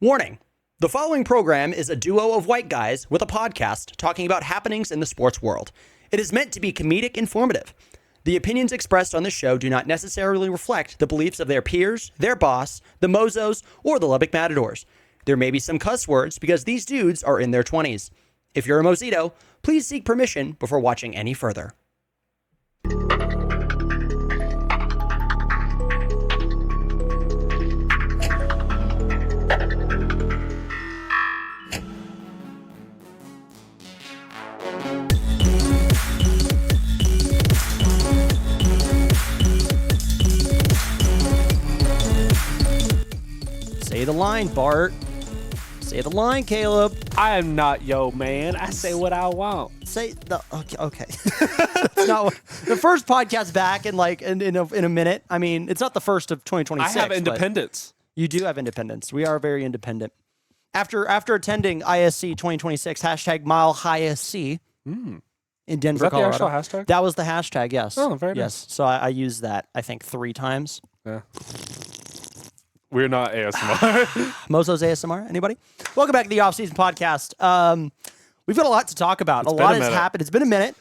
Warning. The following program is a duo of white guys with a podcast talking about happenings in the sports world. It is meant to be comedic informative. The opinions expressed on this show do not necessarily reflect the beliefs of their peers, their boss, the MOZOS, or the Lubbock Matadors. There may be some cuss words because these dudes are in their 20s. If you're a Mozito, please seek permission before watching any further. Say the line, Bart. Say the line, Caleb. I am not yo man. I say what I want. Say the okay. It's not the first podcast back in a minute. I mean, it's not the first of 2026. I have independence. You do have independence. We are very independent. After attending ISC 2026 #MileHighSC in Denver, Is that Colorado. the actual hashtag? That was the hashtag. Yes. Oh, very nice. Yes. So I used that I think 3 times. Yeah. We're not ASMR. MOZOS ASMR. Anybody? Welcome back to the Offseason podcast. We've got a lot to talk about. A lot has happened. It's been a minute.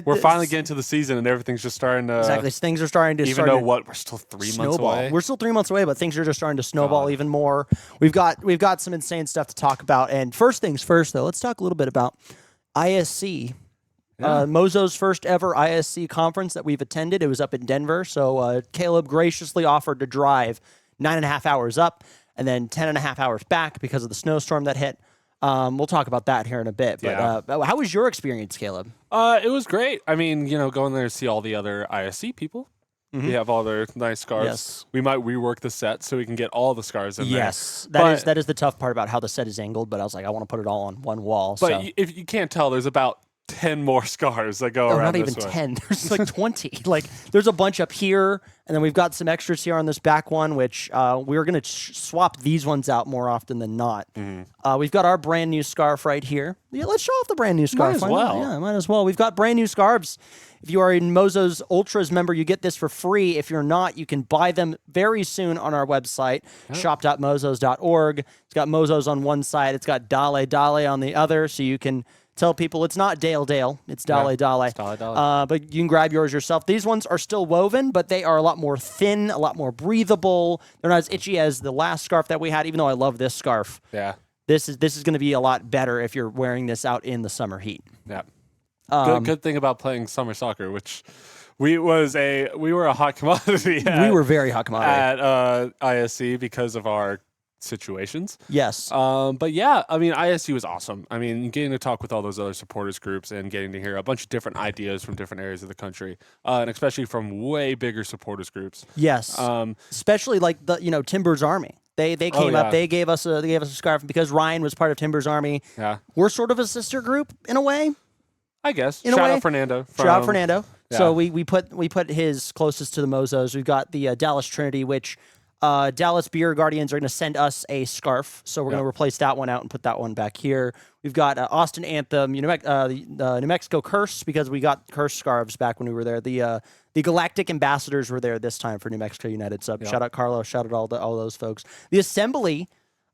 We're finally getting to the season, and everything's just starting to... Exactly. Things are starting to... Even though we're still 3 months away. We're still 3 months away, but things are just starting to snowball even more. We've got some insane stuff to talk about. And first things first, though, let's talk a little bit about ISC. MOZO's first ever ISC conference that we've attended. It was up in Denver. So Caleb graciously offered to drive 9.5 hours up and then 10.5 hours back because of the snowstorm that hit. We'll talk about that here in a bit. But how was your experience, Caleb? It was great. I mean, going there to see all the other ISC people. Mm-hmm. We have all their nice scarves. Yes. We might rework the set so we can get all the scarves in there. Yes, that is the tough part about how the set is angled. But I was like, I want to put it all on one wall. But if you can't tell, there's about 10 more scarves that go around this way. Not even 10. There's like 20. There's a bunch up here, and then we've got some extras here on this back one, which we're going to swap these ones out more often than not. Mm-hmm. We've got our brand new scarf right here. Yeah, let's show off the brand new scarf. Might as well. Yeah, might as well. We've got brand new scarves. If you are a MOZOS Ultras member, you get this for free. If you're not, you can buy them very soon on our website, shop.mozos.org. It's got MOZOS on one side. It's got Dale Dale on the other, so you can tell people it's not Dale Dale, it's Dale Dale. It's Dale Dale. But you can grab yours yourself. These ones are still woven, but they are a lot more thin, a lot more breathable. They're not as itchy as the last scarf that we had, even though I love this scarf. Yeah. This is going to be a lot better if you're wearing this out in the summer heat. Yeah. Good thing about playing summer soccer, which we were a hot commodity. We were very hot commodity at ISC because of our situations. Yes. But yeah, I mean, ISC was awesome. I mean, getting to talk with all those other supporters groups and getting to hear a bunch of different ideas from different areas of the country, and especially from way bigger supporters groups. Yes. Especially like the Timbers Army. They came up. They gave us a scarf because Ryan was part of Timbers Army. Yeah. We're sort of a sister group in a way. I guess. Shout out Fernando. Shout out Fernando. Yeah. So we put his closest to the MOZOS. We've got the Dallas Trinity, which Dallas Beer Guardians are going to send us a scarf. So we're going to replace that one out and put that one back here. We've got Austin Anthem, the New Mexico Curse, because we got Curse scarves back when we were there. The Galactic Ambassadors were there this time for New Mexico United. So shout out Carlos. Shout out all those folks. The Assembly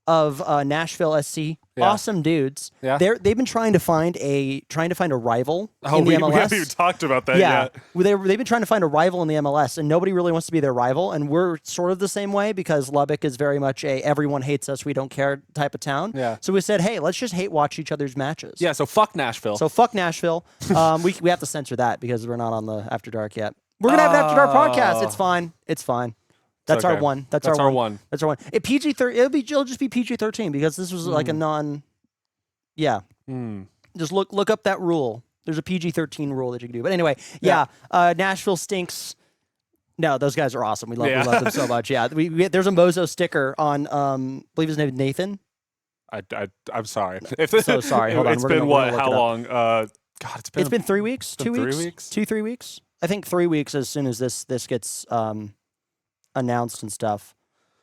of Nashville SC, awesome dudes. Yeah. They've been trying to find a rival in the MLS. We haven't even talked about that yet. They've been trying to find a rival in the MLS, and nobody really wants to be their rival. And we're sort of the same way because Lubbock is very much a everyone hates us, we don't care type of town. Yeah. So we said, hey, let's just hate watch each other's matches. Yeah. So fuck Nashville. We have to censor that because we're not on the After Dark yet. We're gonna have an After Dark podcast. It's fine. It's fine. That's okay. Our one. That's our one. That's our one. It'll just be PG-13 because this was like a non. Yeah. Just look up that rule. There's a PG-13 rule that you can do. But anyway, Nashville stinks. No, those guys are awesome. We love them so much. Yeah. There's a Mozo sticker on. I believe his name is Nathan. I'm sorry. So sorry. Hold on. It's been what? How long? God, it's been 3 weeks. 2 weeks. 3 weeks. 3 weeks. I think 3 weeks as soon as this gets announced and stuff.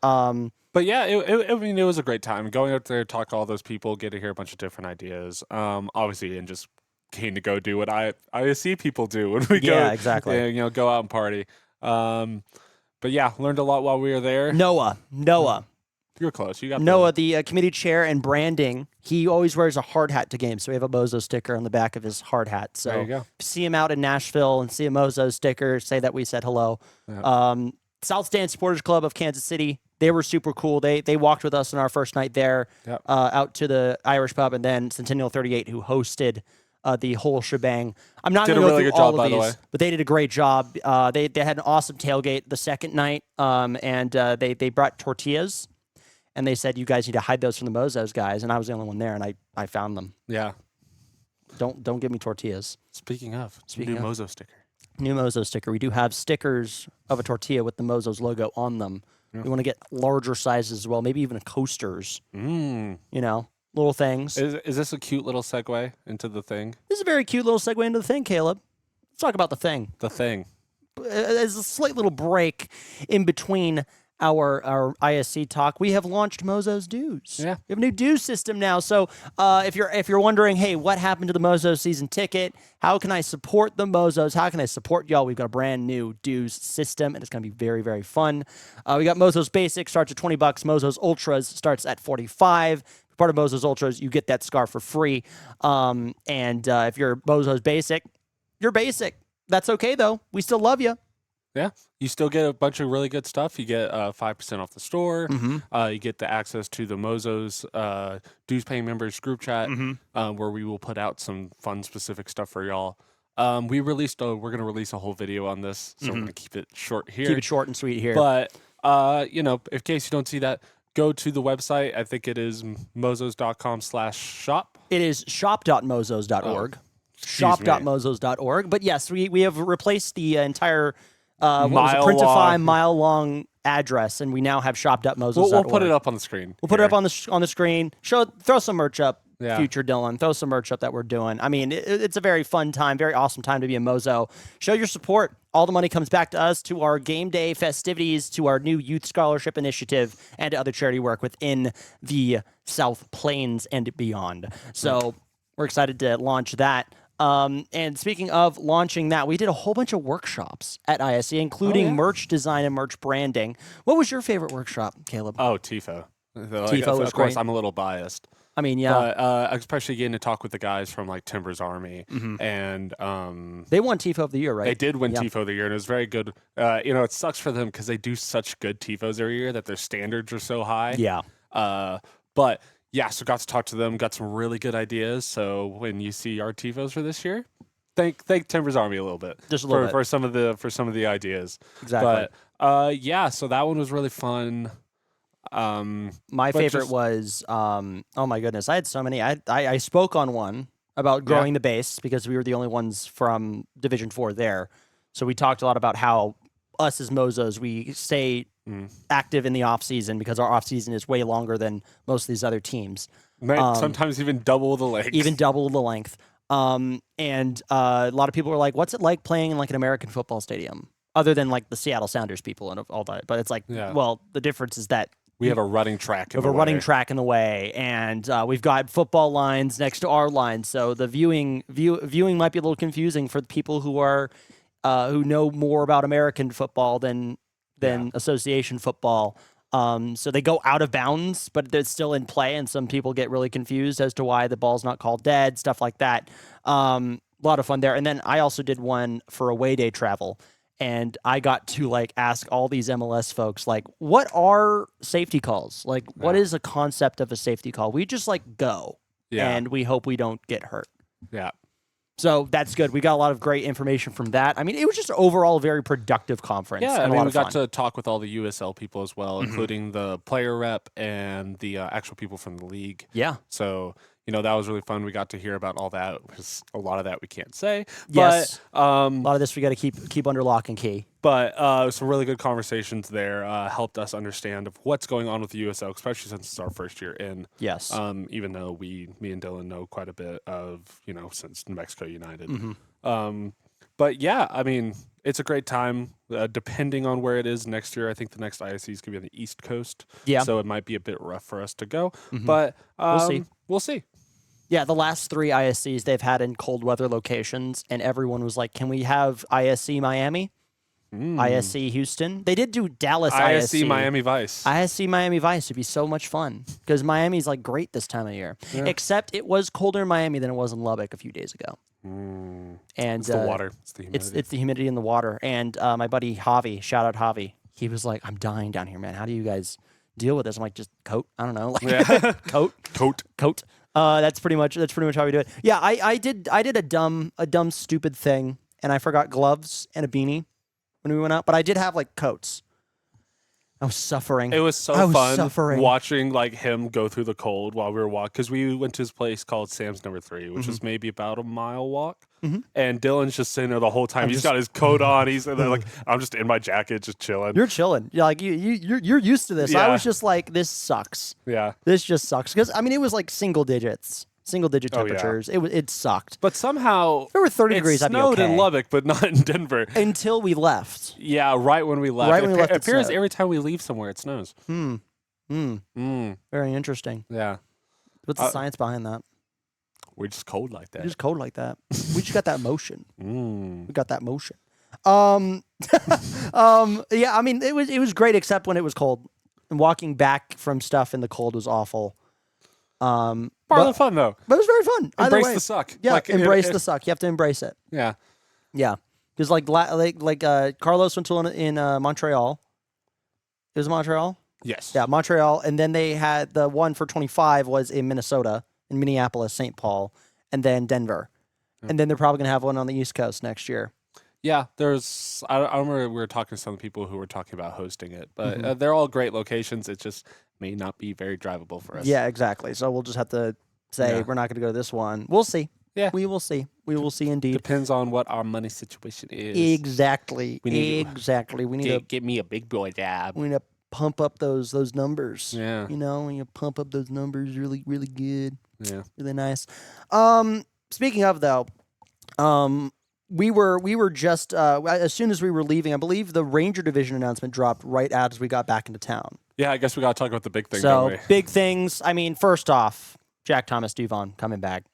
But yeah, it was a great time going out there, talk to all those people, get to hear a bunch of different ideas. Obviously, and just keen to go do what ISC people do when we go. Yeah, exactly. Go out and party. But yeah, learned a lot while we were there. Noah. You're close. You got Noah, the committee chair and branding, he always wears a hard hat to games. So we have a MOZOS sticker on the back of his hard hat. So There you go. if you see him out in Nashville and see a MOZOS sticker, say that we said hello. Yeah. South Stand Supporters Club of Kansas City, they were super cool. They walked with us on our first night there, Yep. out to the Irish pub, and then Centennial 38, who hosted the whole shebang. I'm not going to go really through good all job, by of the these, way. but they did a great job. They had an awesome tailgate the second night, and they brought tortillas, and they said, you guys need to hide those from the MOZOS guys, and I was the only one there, and I found them. Yeah. Don't give me tortillas. Speaking of, Speaking new of. MOZOS sticker. New MOZOS sticker. We do have stickers of a tortilla with the MOZOS logo on them. Yeah. We want to get larger sizes as well, maybe even coasters. Mm. You know, little things. Is this a cute little segue into the thing? This is a very cute little segue into the thing, Caleb. Let's talk about the thing. The thing. As a slight little break in between our ISC talk, we have launched MOZOS dues. Yeah. We have a new dues system now. So if you're wondering, hey, what happened to the MOZOS season ticket? How can I support the MOZOS? How can I support y'all? We've got a brand new dues system, and it's going to be very, very fun. We got MOZOS Basic, starts at $20. MOZOS Ultras starts at $45. Part of MOZOS Ultras, you get that scarf for free. And if you're MOZOS Basic, you're basic. That's okay, though. We still love you. Yeah. You still get a bunch of really good stuff. You get 5% off the store. Mm-hmm. You get the access to the MOZOS dues paying members group chat, where we will put out some fun specific stuff for y'all. We're going to release a whole video on this, so we're going to keep it short here. Keep it short and sweet here. But, in case you don't see that, go to the website. I think it is mozos.com/shop. It is shop.mozos.org. Shop.mozos.org. But yes, we have replaced the entire Printify mile-long address, and we now have shop.mozos.org. We'll put it up on the screen. We'll put it up on the screen. Throw some merch up, Yeah. future Dylan. Throw some merch up that we're doing. I mean, it's a very fun time, very awesome time to be a Mozo. Show your support. All the money comes back to us, to our game day festivities, to our new youth scholarship initiative, and to other charity work within the South Plains and beyond. So we're excited to launch that. And speaking of launching that, we did a whole bunch of workshops at ISC, including merch design and merch branding. What was your favorite workshop, Caleb? Oh, TIFO. TIFO was of course, great. I'm a little biased. I mean, yeah. But, especially getting to talk with the guys from like Timber's Army, and They won TIFO of the year, right? they did win Yeah. TIFO of the year, and it was very good. It sucks for them because they do such good TIFOs every year that their standards are so high. Yeah. But yeah, so got to talk to them, got some really good ideas. So when you see our TIFOs for this year, thank Timber's Army a little bit, Just a little bit. for some of the ideas. Exactly. But yeah, so that one was really fun. My favorite was, oh my goodness, I had so many. I spoke on one about growing the base because we were the only ones from Division 4 there. So we talked a lot about how us as Mozos, we stay active in the off season because our off season is way longer than most of these other teams. Sometimes even double the length. Even double the length. And a lot of people were like, what's it like playing in like an American football stadium? Other than like the Seattle Sounders people and all that. But it's like, well, the difference is that we have a running track. We have a running track in the way, and we've got football lines next to our lines. So the viewing might be a little confusing for the people who are who know more about American football than association football. So they go out of bounds, but they're still in play, and some people get really confused as to why the ball's not called dead, stuff like that. A lot of fun there. And then I also did one for away day travel. And I got to like ask all these MLS folks, like, what are safety calls? Like, what is a concept of a safety call? We just like go, and we hope we don't get hurt. Yeah. So that's good. We got a lot of great information from that. I mean, it was just overall a very productive conference. Yeah, and I a mean, lot we of got fun. to talk with all the USL people as well, including the player rep and the actual people from the league. Yeah. So, that was really fun. We got to hear about all that, because a lot of that we can't say. Yes. But, a lot of this we got to keep under lock and key. But some really good conversations there helped us understand of what's going on with the USL, especially since it's our first year in. Yes. Even though me and Dylan know quite a bit of, since New Mexico United. But yeah, I mean, it's a great time. Depending on where it is next year, I think the next ISC is going to be on the East Coast. Yeah. So it might be a bit rough for us to go. But We'll see. Yeah, the last 3 ISCs they've had in cold weather locations, and everyone was like, can we have ISC Miami? ISC Houston. They did do Dallas ISC Miami Vice. ISC Miami Vice would be so much fun because Miami's like great this time of year. Yeah. Except it was colder in Miami than it was in Lubbock a few days ago. And it's the water. It's the humidity. It's the humidity in the water. And my buddy Javi, shout out Javi, he was like, I'm dying down here, man. How do you guys deal with this? I'm like, just coat. I don't know. Like, coat. That's pretty much how we do it. Yeah, I did a dumb stupid thing, and I forgot gloves and a beanie when we went out, but I did have like coats. I was suffering. It was so fun watching like him go through the cold while we were walking, because we went to his place called Sam's Number 3, which was maybe about a mile walk. And Dylan's just sitting there the whole time. He's got his coat on. He's like, I'm just in my jacket, just chilling. You're chilling. Yeah, like you're used to this. Yeah. I was just like, this sucks. Yeah, this just sucks, because I mean it was like single digit temperatures. Oh, yeah. It sucked. But somehow there were 30 degrees. It snowed in Lubbock, but not in Denver until we left. Yeah, right when we left. It appears every time we leave somewhere, it snows. Very interesting. Yeah. What's the science behind that? We're just cold like that. We just got that motion. We got that motion. Yeah, I mean it was great except when it was cold. And walking back from stuff in the cold was awful. Part of the fun though. But it was very fun. Embrace the suck. Yeah, like, embrace the suck. You have to embrace it. Yeah. Yeah. Because like Carlos went to one in Montreal. It was Montreal? Yes. Yeah, Montreal. And then they had the one for 25 was in Minnesota, in Minneapolis, St. Paul, and then Denver. And then they're probably going to have one on the East Coast next year. Yeah, I remember we were talking to some people who were talking about hosting it, but they're all great locations. It just may not be very drivable for us. Yeah, exactly. So we'll just have to say we're not going to go to this one. We'll see. Yeah. We will see. We will see indeed. Depends on what our money situation is. Exactly. We need to get me a big boy job. We need to pump up those numbers. Yeah. You know, when you pump up those numbers really, really good. Yeah. Really nice. Speaking of though, we were just as soon as we were leaving, I believe the Ranger Division announcement dropped right as we got back into town. Yeah, I guess we got to talk about the big thing, don't we? Big things. I mean, first off, Jack Thomas Duvon coming back.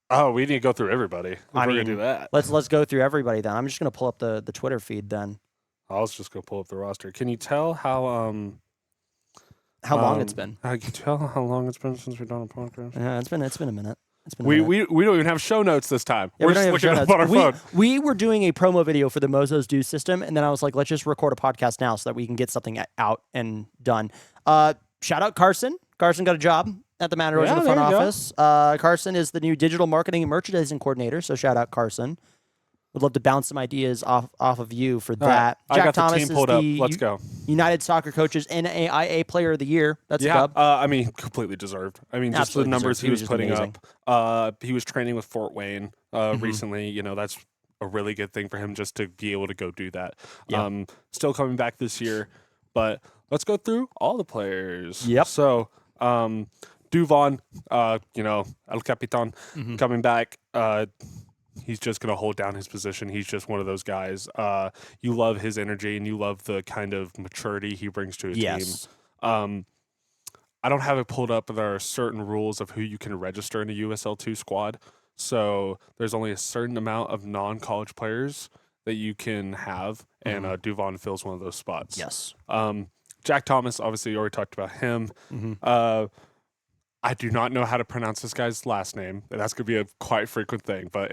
Oh, we need to go through everybody. We're going to do that. Let's go through everybody then. I'm just going to pull up the Twitter feed then. I was just going to pull up the roster. Can you tell how long it's been? I can tell how long it's been since we've done a podcast. Yeah, it's been a minute. We don't even have show notes this time. Yeah, we're just looking up on our phone. We were doing a promo video for the MOZOS Do system, and then I was like, let's just record a podcast now so that we can get something out and done. Shout out Carson. Carson got a job at the Matadors in the front office. Carson is the new digital marketing and merchandising coordinator, so shout out Carson. Would love to bounce some ideas off of you for that. Right. Jack I got Thomas the team pulled up. Let's go. United Soccer Coaches NAIA Player of the Year. That's a dub. I mean, completely deserved. I mean, just the numbers he was putting amazing. up. He was training with Fort Wayne recently. You know, that's a really good thing for him just to be able to go do that. Yeah. Still coming back this year, but let's go through all the players. Yep. So, Duvon, El Capitan, coming back. He's just going to hold down his position. He's just one of those guys. You love his energy and you love the kind of maturity he brings to a team. I don't have it pulled up, but there are certain rules of who you can register in a USL2 squad. So there's only a certain amount of non-college players that you can have, and Duvon fills one of those spots. Yes. Jack Thomas, obviously, you already talked about him. I do not know how to pronounce this guy's last name. That's going to be a quite frequent thing. But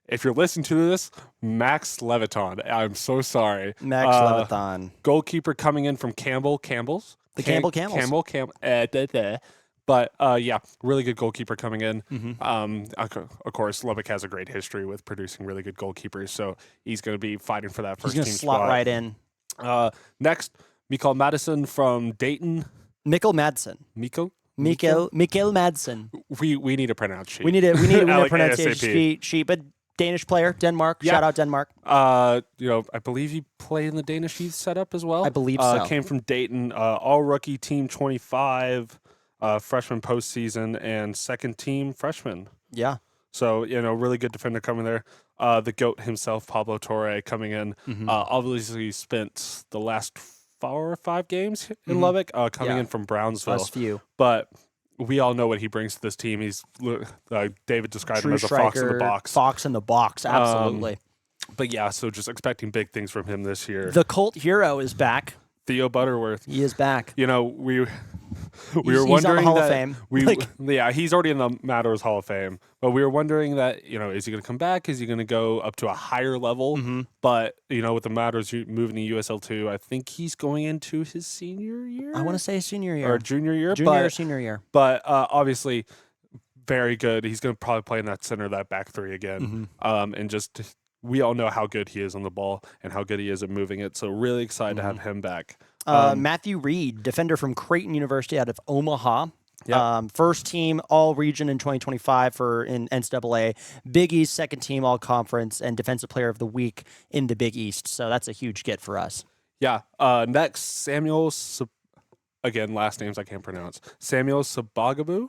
if you're listening to this, Max Leviton, I'm so sorry. Max Leviton. Goalkeeper coming in from Campbell's. Camels. But really good goalkeeper coming in. Of course, Lubbock has a great history with producing really good goalkeepers, so he's going to be fighting for that first team spot. He's going to slot right in. Next, Mikael Madison from Dayton. Mikkel Madsen. Mikkel Madsen. We need a pronounce sheet. We need a pronunciation sheet. But Danish player, Denmark. Yeah. Shout out Denmark. I believe he played in the Danish youth setup as well. I believe so. Came from Dayton. All rookie team 25, freshman postseason, and second team freshman. Yeah. So really good defender coming there. The GOAT himself, Pablo Torre, coming in. Obviously spent the last 4 or 5 games in Lubbock, coming in from Brownsville. Last few. But we all know what he brings to this team. He's David described him as a fox in the box. Fox in the box, absolutely. But yeah, so just expecting big things from him this year. The cult hero is back. Theo Butterworth. He is back. You know, we were He's on wondering the Hall that of Fame. yeah, he's already in the Matadors Hall of Fame. But we were wondering that, you know, is he going to come back? Is he going to go up to a higher level? Mm-hmm. But, you know, with the Matadors moving to USL2, I think he's going into his senior year. I want to say senior year. Or junior year. Or senior year. But obviously, very good. He's going to probably play in that center, that back three again. And just, we all know how good he is on the ball and how good he is at moving it. So really excited to have him back. Matthew Reed, defender from Creighton University out of Omaha. Yep. First team all region in 2025 in NCAA. Big East second team all conference and defensive player of the week in the Big East. So that's a huge get for us. Yeah. Next, Samuel. Again, last names I can't pronounce. Samuel Sabagabu.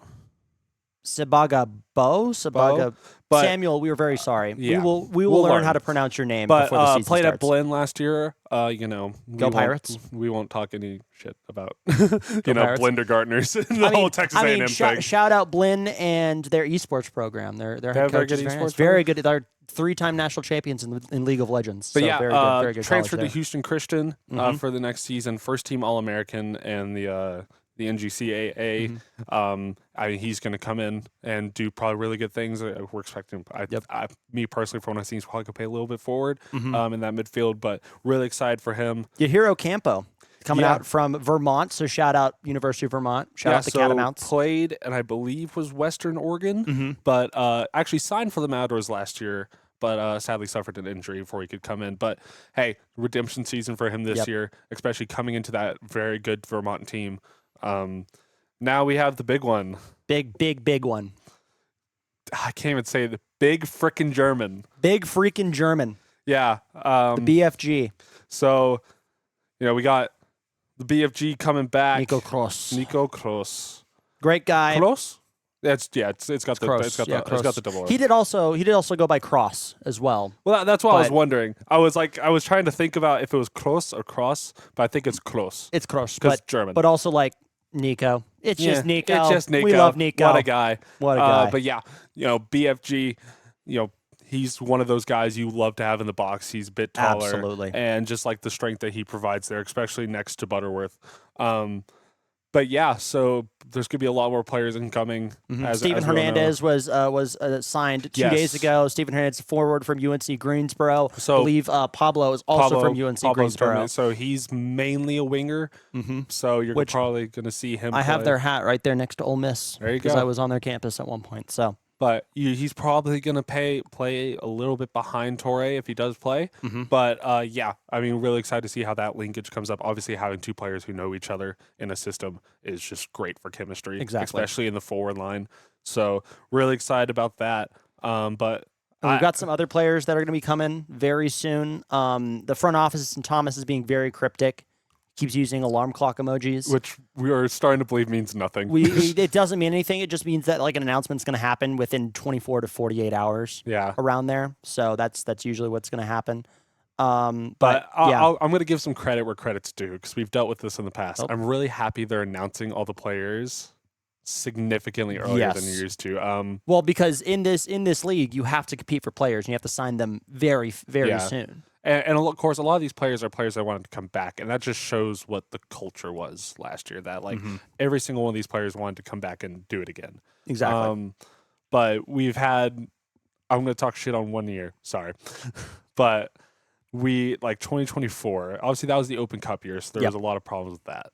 Sabaga. But Samuel, we are very sorry. Yeah, we will learn how to pronounce your name but before the season played starts. at Blinn last year. You know, Go Pirates. We won't talk any shit about Pirates. Blindergartners and the whole Texas A&M thing. Shout out Blinn and their esports program. Their They head have coach very is good very esports nice. Very good. They're 3-time national champions in League of Legends. But so yeah, very good transferred to college there. Houston Christian for the next season. First team All-American and the NGCAA. I mean, he's going to come in and do probably really good things. We're expecting. Me personally, from what I've seen, he's probably going to play a little bit forward in that midfield. But really excited for him. Yahiro Campo coming out from Vermont. So shout out University of Vermont. Shout out the Catamounts. Played and I believe was Western Oregon, but actually signed for the Matadors last year. But sadly suffered an injury before he could come in. But hey, redemption season for him this year, especially coming into that very good Vermont team. Now we have the big one. Big one. I can't even say the big frickin' German. Big freaking German. Yeah. The BFG. So, you know, we got the BFG coming back. Nico Kroos. Great guy. Kroos? It's got the double O. He did also go by Cross as well. Well, that's what I was wondering. I was trying to think about if it was Kroos or Cross, but I think it's Kroos. It's Kroos, because German. But also like Nico. It's just Nico. It's just Nico. We love Nico. What a guy. But yeah, you know, BFG, you know, he's one of those guys you love to have in the box. He's a bit taller. Absolutely. And just like the strength that he provides there, especially next to Butterworth. But yeah, so there's going to be a lot more players incoming. Steven Hernandez was signed 2 days ago. Steven Hernandez, forward from UNC Greensboro. So I believe Pablo is also from UNC Greensboro. So he's mainly a winger. So you're probably going to see him I have their hat right there next to Ole Miss. There you go. Because I was on their campus at one point. So. But he's probably going to play a little bit behind Torre if he does play. But yeah, I mean, really excited to see how that linkage comes up. Obviously, having two players who know each other in a system is just great for chemistry, especially in the forward line. So really excited about that. But we've got some other players that are going to be coming very soon. The front office and Thomas is being very cryptic. Keeps using alarm clock emojis, which we are starting to believe means nothing. It doesn't mean anything. It just means that like an announcement's going to happen within 24 to 48 hours. Yeah, around there. So that's usually what's going to happen. But I'm going to give some credit where credit's due because we've dealt with this in the past. I'm really happy they're announcing all the players significantly earlier than you're used to. Well, because in this league, you have to compete for players and you have to sign them very, very soon. And of course, a lot of these players are players that wanted to come back, and that just shows what the culture was last year. That like every single one of these players wanted to come back and do it again. Exactly. But we've had. I'm going to talk shit on 1 year. Sorry, but we like 2024. Obviously, that was the Open Cup year, so there was a lot of problems with that.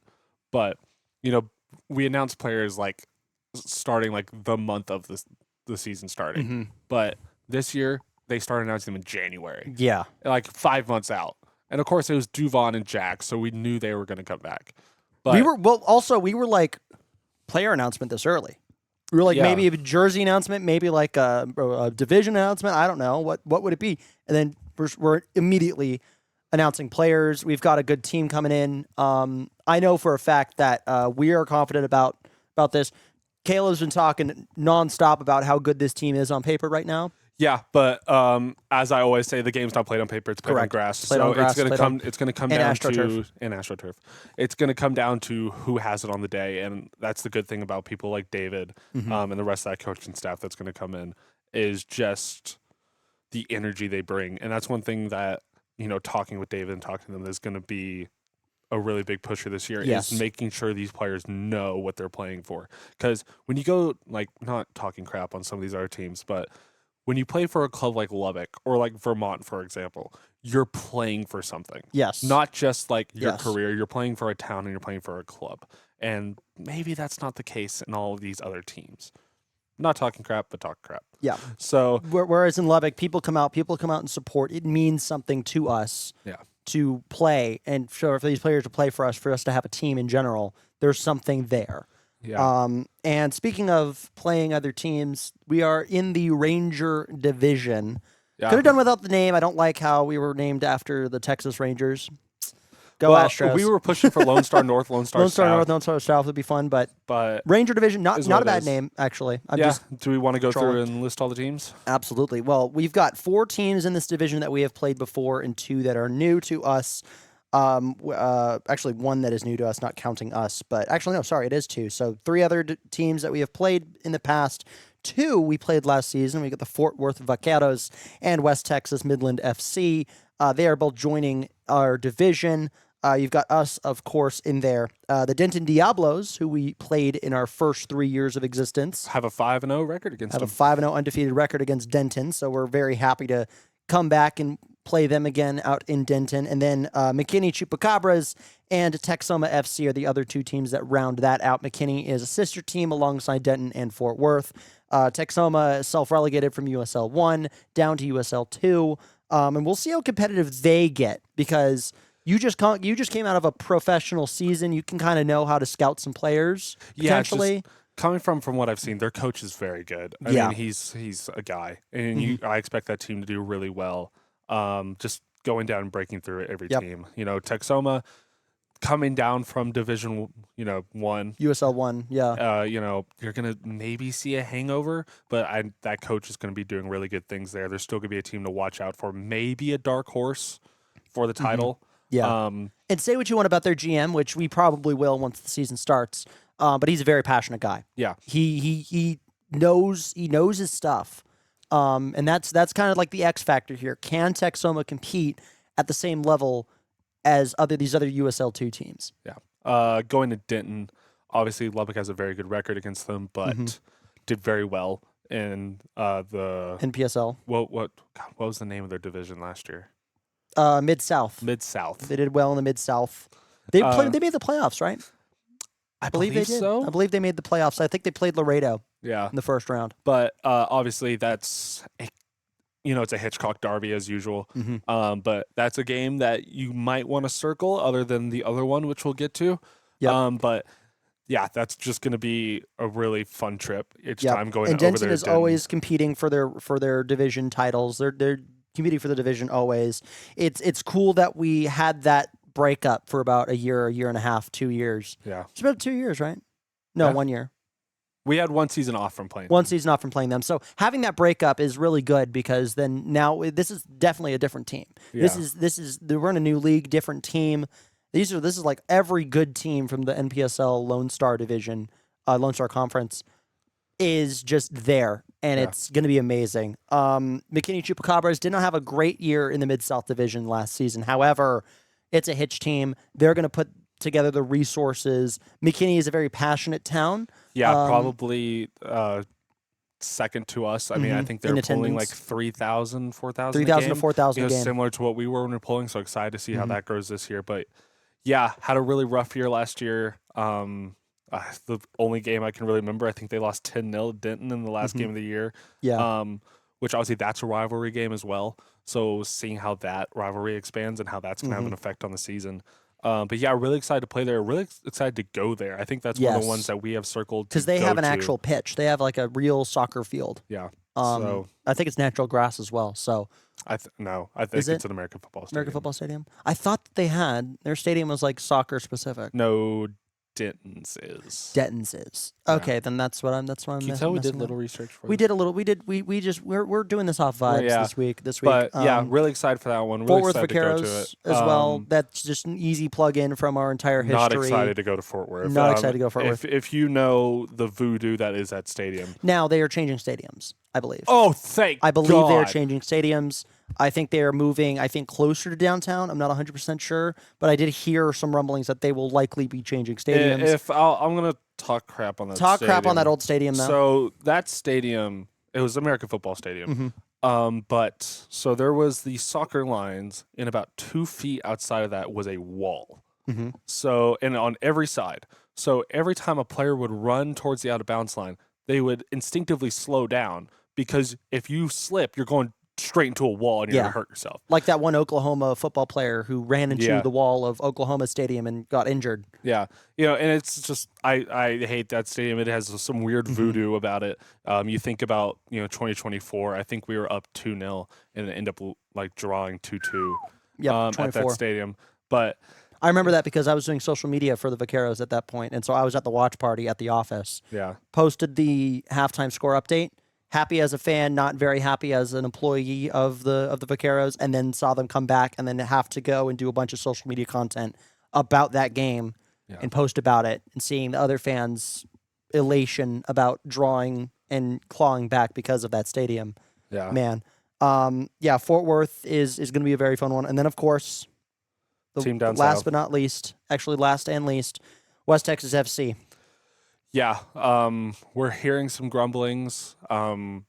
But you know, we announced players like starting like the month of the season starting, but this year. They started announcing them in January. Yeah. Like 5 months out. And of course it was Duvon and Jack, so we knew they were going to come back. But we were like player announcement this early. We were like maybe a jersey announcement, maybe like a division announcement. I don't know. What would it be? And then we're immediately announcing players. We've got a good team coming in. I know for a fact that we are confident about this. Kayla's been talking nonstop about how good this team is on paper right now. Yeah, but as I always say, the game's not played on paper; it's played on grass. It's going to come down to AstroTurf. It's going to come down to who has it on the day, and that's the good thing about people like David and the rest of that coaching staff that's going to come in is just the energy they bring. And that's one thing that, talking with David and talking to them is going to be a really big push for this year Yes. is making sure these players know what they're playing for. Because when you go, like, not talking crap on some of these other teams, but when you play for a club like Lubbock or like Vermont, for example, you're playing for something. Yes. Not just like your Yes. career, you're playing for a town and you're playing for a club. And maybe that's not the case in all of these other teams. Not talking crap, but talk crap. Yeah. So Whereas in Lubbock, people come out and support. It means something to us to play and for these players to play for us to have a team in general. There's something there. Yeah. And speaking of playing other teams, we are in the Ranger division. Yeah. Could have done without the name. I don't like how we were named after the Texas Rangers. Go well, Astros. We were pushing for Lone Star North, Lone Star Lone Star South. North, Lone Star South would be fun, but Ranger division, not is a what it bad is. name, actually. Do we want to go trolling. through and list all the teams? Absolutely. Well, we've got 4 teams in this division that we have played before and 2 that are new to us. Actually, 1 that is new to us, not counting us. But actually, no, sorry, it is 2. So 3 other teams that we have played in the past. 2 we played last season. We got the Fort Worth Vaqueros and West Texas Midland FC. They are both joining our division. You've got us, of course, in there. The Denton Diablos, who we played in our first 3 years of existence. Have a 5-0 record against Have them. a 5-0 undefeated record against Denton, so we're very happy to come back and play them again out in Denton. And then McKinney Chupacabras and Texoma FC are the other 2 teams that round that out. McKinney is a sister team alongside Denton and Fort Worth. Texoma self-relegated from USL 1 down to USL 2. And we'll see how competitive they get because you just came out of a professional season. You can kind of know how to scout some players potentially. Yeah, coming from what I've seen, their coach is very good. I mean, he's a guy, and I expect that team to do really well. Just going down and breaking through every team. Texoma coming down from Division 1. USL 1, yeah. You're gonna maybe see a hangover, but that coach is gonna be doing really good things there. There's still gonna be a team to watch out for. Maybe a dark horse for the title. Yeah. And say what you want about their GM, which we probably will once the season starts. But he's a very passionate guy. Yeah. He knows his stuff. And that's kind of like the X factor here. Can Texoma compete at the same level as these other USL 2 teams? Yeah. Going to Denton, obviously Lubbock has a very good record against them, but did very well in the NPSL. What was the name of their division last year? Mid-South. Mid-South. They did well in the Mid-South. They made the playoffs, right? I believe they did. so. I believe they made the playoffs. I think they played Laredo Yeah. in the first round. But obviously it's a Hitchcock derby as usual. But that's a game that you might want to circle other than the other one, which we'll get to. Yep. But yeah, that's just going to be a really fun trip each time going and over Denton there. is always competing for their division titles. They're competing for the division always. It's cool that we had that breakup for about a year and a half, 2 years. Yeah. It's about 2 years, right? No, Yeah. 1 year. We had one season off from playing. One season off from playing them. So having that breakup is really good because then now this is definitely a different team. Yeah. This is we're in a new league, different team. This is like every good team from the NPSL Lone Star division, Lone Star Conference is just there, and it's going to be amazing. McKinney Chupacabras did not have a great year in the Mid-South division last season. However, it's a hitch team. They're going to put together the resources. McKinney is a very passionate town. Yeah, probably second to us. I mean, I think they're pulling like 3,000, 4,000 3,000 to 4,000 a game. Similar to what we were when we were pulling, so excited to see how that grows this year. But yeah, had a really rough year last year. The only game I can really remember, I think they lost 10-0 to Denton in the last game of the year. Yeah. Which obviously that's a rivalry game as well. So seeing how that rivalry expands and how that's going to have an effect on the season. But yeah, really excited to play there. Really excited to go there. I think that's one of the ones that we have circled because they have an actual pitch. They have like a real soccer field. Yeah. So I think it's natural grass as well. So I think it's an American football stadium. American football stadium. I thought that they had their stadium was like soccer specific. No, Denton's is. Denton's is. Okay, then that's what I'm. Can you tell we did a little research for We did a little. We're doing this off vibes this week. But yeah, really excited for that one. Really Fort Worth excited to go to Vaqueros it as well. That's just an easy plug-in from our entire history. Not excited to go to Fort Worth. Not excited to go to Fort Worth. If you know the voodoo that is that stadium. Now they are changing stadiums. I believe. Oh, thank I believe God. they're changing stadiums. I think they are moving, closer to downtown. I'm not 100% sure, but I did hear some rumblings that they will likely be changing stadiums. I'm going to talk crap on that Talk stadium. crap on that old stadium, though. So that stadium, it was American Football Stadium. But so there was the soccer lines, and about 2 feet outside of that was a wall. So, and on every side. So every time a player would run towards the out of bounds line, they would instinctively slow down, because if you slip, you're going straight into a wall and you're going to hurt yourself. Like that one Oklahoma football player who ran into the wall of Oklahoma Stadium and got injured. Yeah. And it's just, I hate that stadium. It has some weird voodoo about it. You think about, 2024, I think we were up 2-0 and it ended up like drawing 2-2 at that stadium. But I remember that because I was doing social media for the Vaqueros at that point, and so I was at the watch party at the office. Yeah. Posted the halftime score update. Happy as a fan, not very happy as an employee of the Vaqueros, and then saw them come back and then have to go and do a bunch of social media content about that game and post about it, and seeing the other fans' elation about drawing and clawing back because of that stadium. Yeah. Man. Fort Worth is going to be a very fun one. And then, of course, Team down last south. but not least, actually last and least, West Texas FC. Yeah, we're hearing some grumblings, from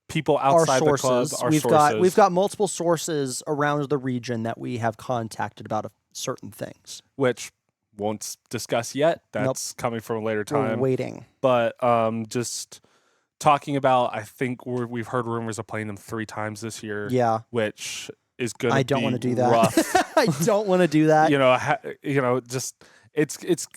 people outside the club. We've got multiple sources around the region that we have contacted about certain things, which won't discuss yet. That's coming from a later time. We're waiting, but just talking about, I think we've heard rumors of playing them 3 times this year. Yeah, which is good. I don't want to do that. Rough. I don't want to do that. Just it's.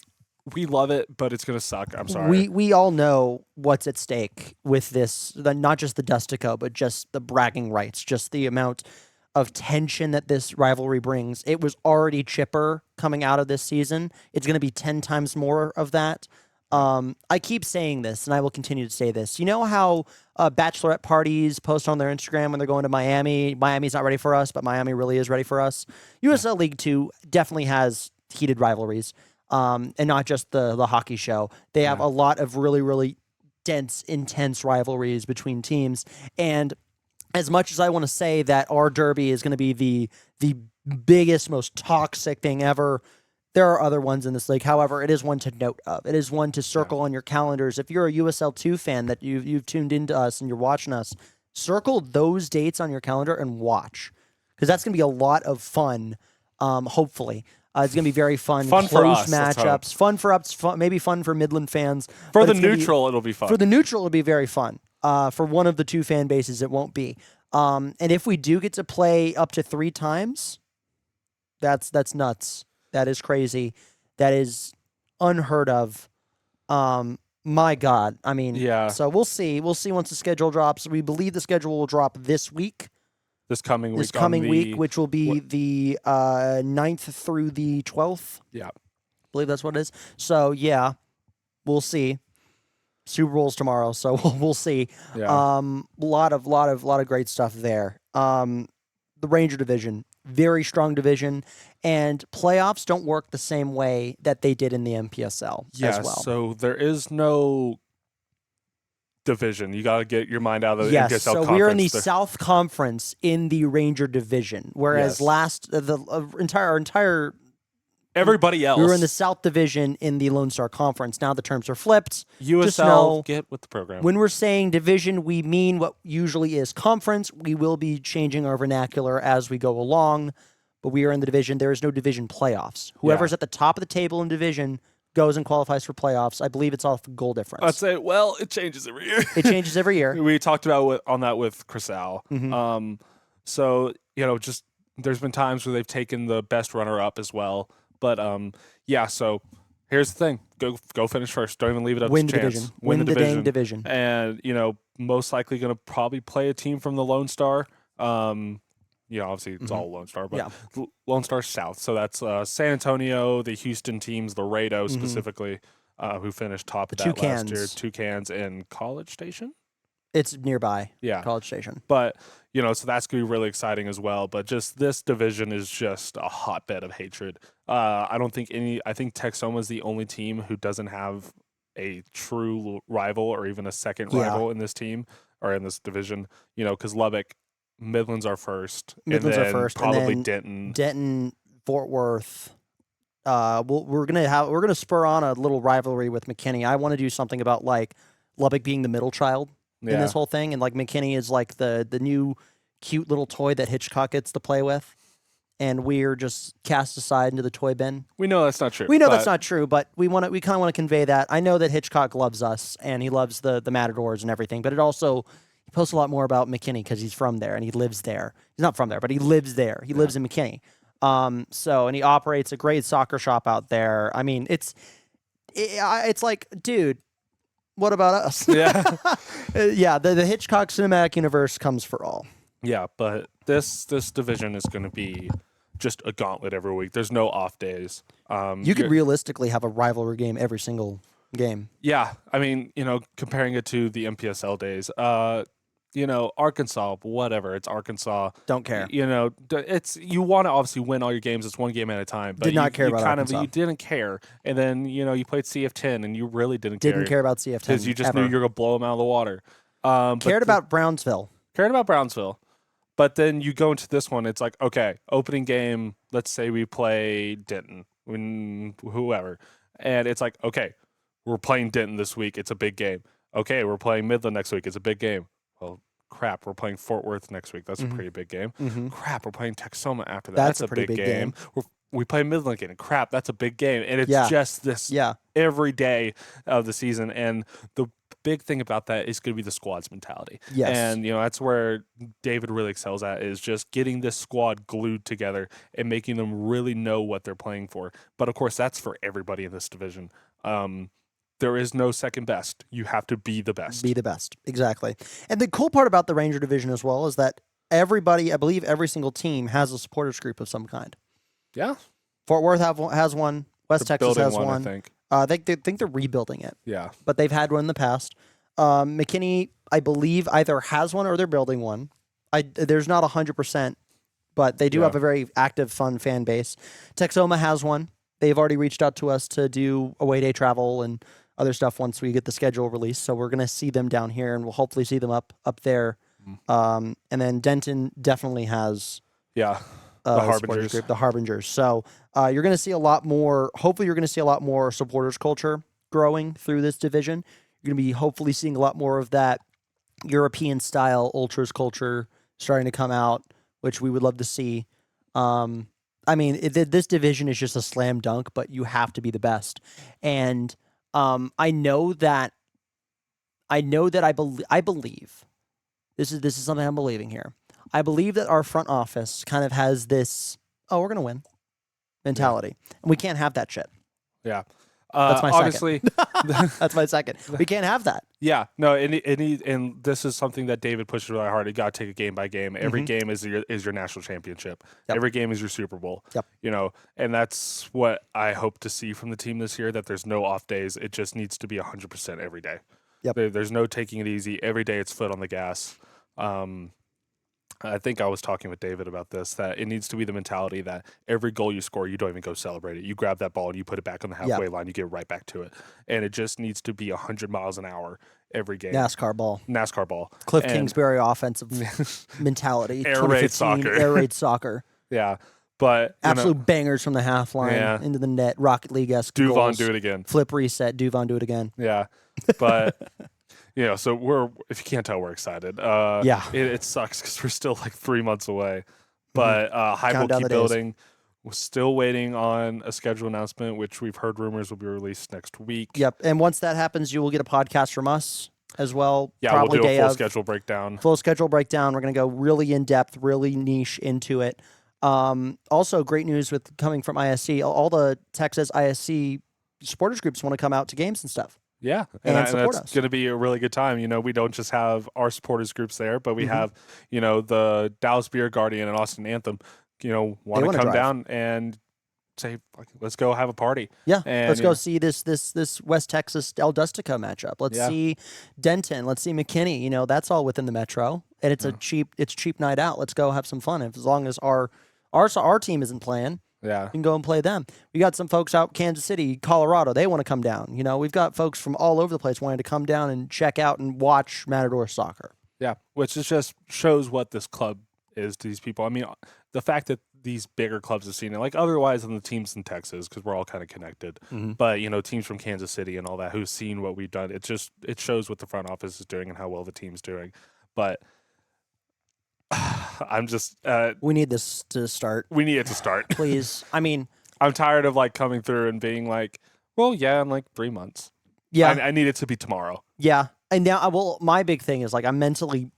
We love it, but it's going to suck. I'm sorry. We all know what's at stake with this, not just the Dustico, but just the bragging rights, just the amount of tension that this rivalry brings. It was already chipper coming out of this season. It's going to be 10 times more of that. I keep saying this, and I will continue to say this. You know how bachelorette parties post on their Instagram when they're going to Miami? Miami's not ready for us, but Miami really is ready for us. USL League 2 definitely has heated rivalries. And not just the hockey show. They have a lot of really, really dense, intense rivalries between teams. And as much as I want to say that our derby is going to be the biggest, most toxic thing ever, there are other ones in this league. However, it is one to note of. It is one to circle on your calendars. If you're a USL2 fan that you've tuned into us and you're watching us, circle those dates on your calendar and watch, because that's going to be a lot of fun, hopefully. It's going to be very fun. Fun for us. Matchups. Fun for us. Maybe fun for Midland fans. For the neutral, it'll be fun. For the neutral, it'll be very fun. For one of the 2 fan bases, it won't be. And if we do get to play up to 3 times, that's nuts. That is crazy. That is unheard of. My God. I mean, so we'll see. We'll see once the schedule drops. We believe the schedule will drop this week. This coming week, which will be the 9th through the 12th. Yeah. I believe that's what it is. So, yeah, we'll see. Super Bowl's tomorrow, so we'll see. Yeah. Lot of great stuff there. The Ranger division, very strong division, and playoffs don't work the same way that they did in the MPSL as well. So there is no division. You got to get your mind out of the MPSL so conference. we're in the South Conference in the Ranger division, whereas the entire everybody else, we were in the South Division in the Lone Star Conference. Now the terms are flipped. USL, get with the program. When we're saying division, we mean what usually is conference. We will be changing our vernacular as we go along, but we are in the division. There is no division playoffs. Whoever's at the top of the table in division goes and qualifies for playoffs. I believe it's off goal difference. I'd say, well, it changes every year. It changes every year. We talked about on that with Crisal. So, just there's been times where they've taken the best runner-up as well. But, so here's the thing. Go finish first. Don't even leave it up to chance. Division. Win the dang division. And, most likely going to probably play a team from the Lone Star. Obviously it's all Lone Star, but Lone Star South. So that's San Antonio, the Houston teams, the Rado specifically, who finished top of that last year. Toucans and College Station. It's nearby. Yeah. College Station. But, so that's going to be really exciting as well. But just this division is just a hotbed of hatred. I think Texoma is the only team who doesn't have a true rival or even a second Yeah. rival in this team or in this division. Because Lubbock, Midlands are first, Midlands and are then first, and probably then Denton. Fort Worth. We're gonna spur on a little rivalry with McKinney. I want to do something about like Lubbock being the middle child in this whole thing, and like McKinney is like the new cute little toy that Hitchcock gets to play with, and we're just cast aside into the toy bin. We know that's not true. We know that's not true, but we kind of want to convey that. I know that Hitchcock loves us and he loves the Matadors and everything, but it also he posts a lot more about McKinney because he's from there and he lives there. He's not from there, but he lives there. He lives in McKinney. And he operates a great soccer shop out there. I mean, it's like, dude, what about us? Yeah. Yeah. The Hitchcock cinematic universe comes for all. Yeah, but this division is going to be just a gauntlet every week. There's no off days. You could realistically have a rivalry game every single game. Yeah, I mean, comparing it to the MPSL days, Arkansas, whatever. It's Arkansas. Don't care. It's you want to obviously win all your games. It's one game at a time. But Did not care about Arkansas. You didn't care, and then you played CF10, and you really didn't care about CF10 because you just knew you were gonna blow them out of the water. Cared about Brownsville. Cared about Brownsville. But then you go into this one, it's like, okay, opening game, let's say we play Denton, whoever. And it's like, okay, we're playing Denton this week. It's a big game. Okay, we're playing Midland next week. It's a big game. Well, crap, we're playing Fort Worth next week. That's a pretty big game. Crap, we're playing Texoma after that. That's a pretty big game. We play Midland again. Crap, that's a big game. And it's just this every day of the season. And the big thing about that is going to be the squad's mentality. Yes. And, that's where David really excels at, is just getting this squad glued together and making them really know what they're playing for. But, of course, that's for everybody in this division. There is no second best. You have to be the best. Be the best. Exactly. And the cool part about the Ranger division as well is that everybody, I believe every single team has a supporters group of some kind. Yeah. Fort Worth has one. West Texas has one. I think. I think they're rebuilding it. Yeah. But they've had one in the past. McKinney, I believe, either has one or they're building one. There's not 100%, but they do have a very active, fun fan base. Texoma has one. They've already reached out to us to do away day travel and other stuff once we get the schedule released. So we're going to see them down here, and we'll hopefully see them up there. And then Denton definitely has the Harbingers. Group, the Harbingers. So you're going to see a lot more. Hopefully, you're going to see a lot more supporters culture growing through this division. You're going to be hopefully seeing a lot more of that European style ultras culture starting to come out, which we would love to see. I mean, this division is just a slam dunk, but you have to be the best. And I know that I believe this is something I'm believing here. I believe that our front office kind of has this, we're going to win mentality. And we can't have that shit. Yeah. That's my obviously, second. That's my second. We can't have that. Yeah. No, and this is something that David pushes really hard. You got to take it game by game. Every game is your national championship. Yep. Every game is your Super Bowl. Yep. And that's what I hope to see from the team this year, that there's no off days. It just needs to be 100% every day. Yep. There's no taking it easy. Every day it's foot on the gas. I think I was talking with David about this, that it needs to be the mentality that every goal you score, you don't even go celebrate it. You grab that ball and you put it back on the halfway line, you get right back to it. And it just needs to be 100 miles an hour every game. NASCAR ball. Cliff Kingsbury offensive mentality. Air raid soccer. Yeah. But absolute bangers from the half line into the net. Rocket League-esque Duvon, goals. do it again. Flip reset. Duvon, do it again. Yeah. But... so if you can't tell, we're excited. It sucks because we're still like 3 months away. But High Keep Building, we're still waiting on a schedule announcement, which we've heard rumors will be released next week. Yep. And once that happens, you will get a podcast from us as well. Yeah, probably we'll do a full schedule breakdown. Full schedule breakdown. We're going to go really in depth, really niche into it. Also, great news coming from ISC. All the Texas ISC supporters groups want to come out to games and stuff. Yeah, and that's going to be a really good time. We don't just have our supporters groups there, but we have, the Dallas Beer Guardian and Austin Anthem, want to come down and say, let's go have a party. Yeah, and, let's go see this West Texas El Dustica matchup. Let's see Denton. Let's see McKinney. That's all within the metro, and it's a cheap night out. Let's go have some fun. As long as our team isn't playing. Yeah. You can go and play them. We got some folks out Kansas City, Colorado. They want to come down. You know, we've got folks from all over the place wanting to come down and check out and watch Matador soccer. Yeah, which is just shows what this club is to these people. I mean, the fact that these bigger clubs have seen it, like otherwise than the teams in Texas, because we're all kind of connected. But you know, teams from Kansas City and all that who've seen what we've done. It shows what the front office is doing and how well the team's doing. But I'm just we need this to start. We need it to start, please. I mean, I'm tired of like coming through and being like, well, yeah, in like 3 months. Yeah, I need it to be tomorrow. Yeah, and now, my big thing is like I'm mentally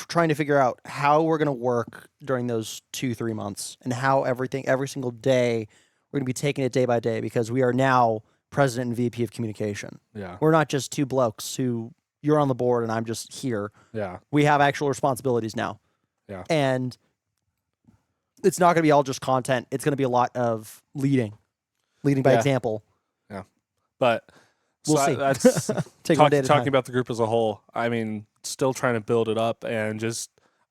trying to figure out how we're gonna work during those 2-3 months, and how every single day we're gonna be taking it day by day, because we are now president and VP of communication. Yeah, we're not just two blokes who you're on the board and I'm just here. Yeah, we have actual responsibilities now. Yeah, and it's not gonna be all just content. It's gonna be a lot of leading by example. Yeah, but. We'll see. That's talking about the group as a whole. I mean, still trying to build it up and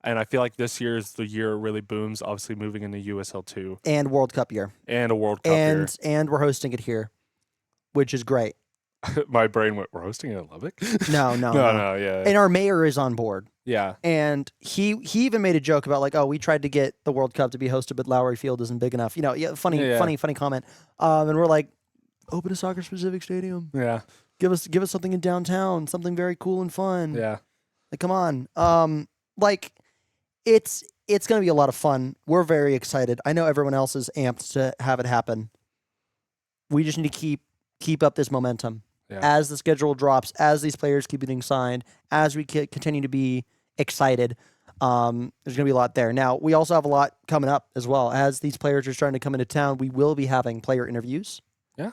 I feel like this year is the year it really booms. Obviously, moving into USL 2 and World Cup year and a World Cup year, and we're hosting it here, which is great. My brain went, we're hosting it in Lubbock? No, yeah. And our mayor is on board. Yeah, and he even made a joke about like, oh, we tried to get the World Cup to be hosted, but Lowry Field isn't big enough. You know, funny comment. And we're like, open a soccer specific stadium. Yeah. Give us something in downtown, something very cool and fun. Yeah. Like, come on. Like it's going to be a lot of fun. We're very excited. I know everyone else is amped to have it happen. We just need to keep up this momentum. Yeah. As the schedule drops, as these players keep getting signed, as we continue to be excited, there's going to be a lot there. Now, we also have a lot coming up as well. As these players are starting to come into town, we will be having player interviews. Yeah.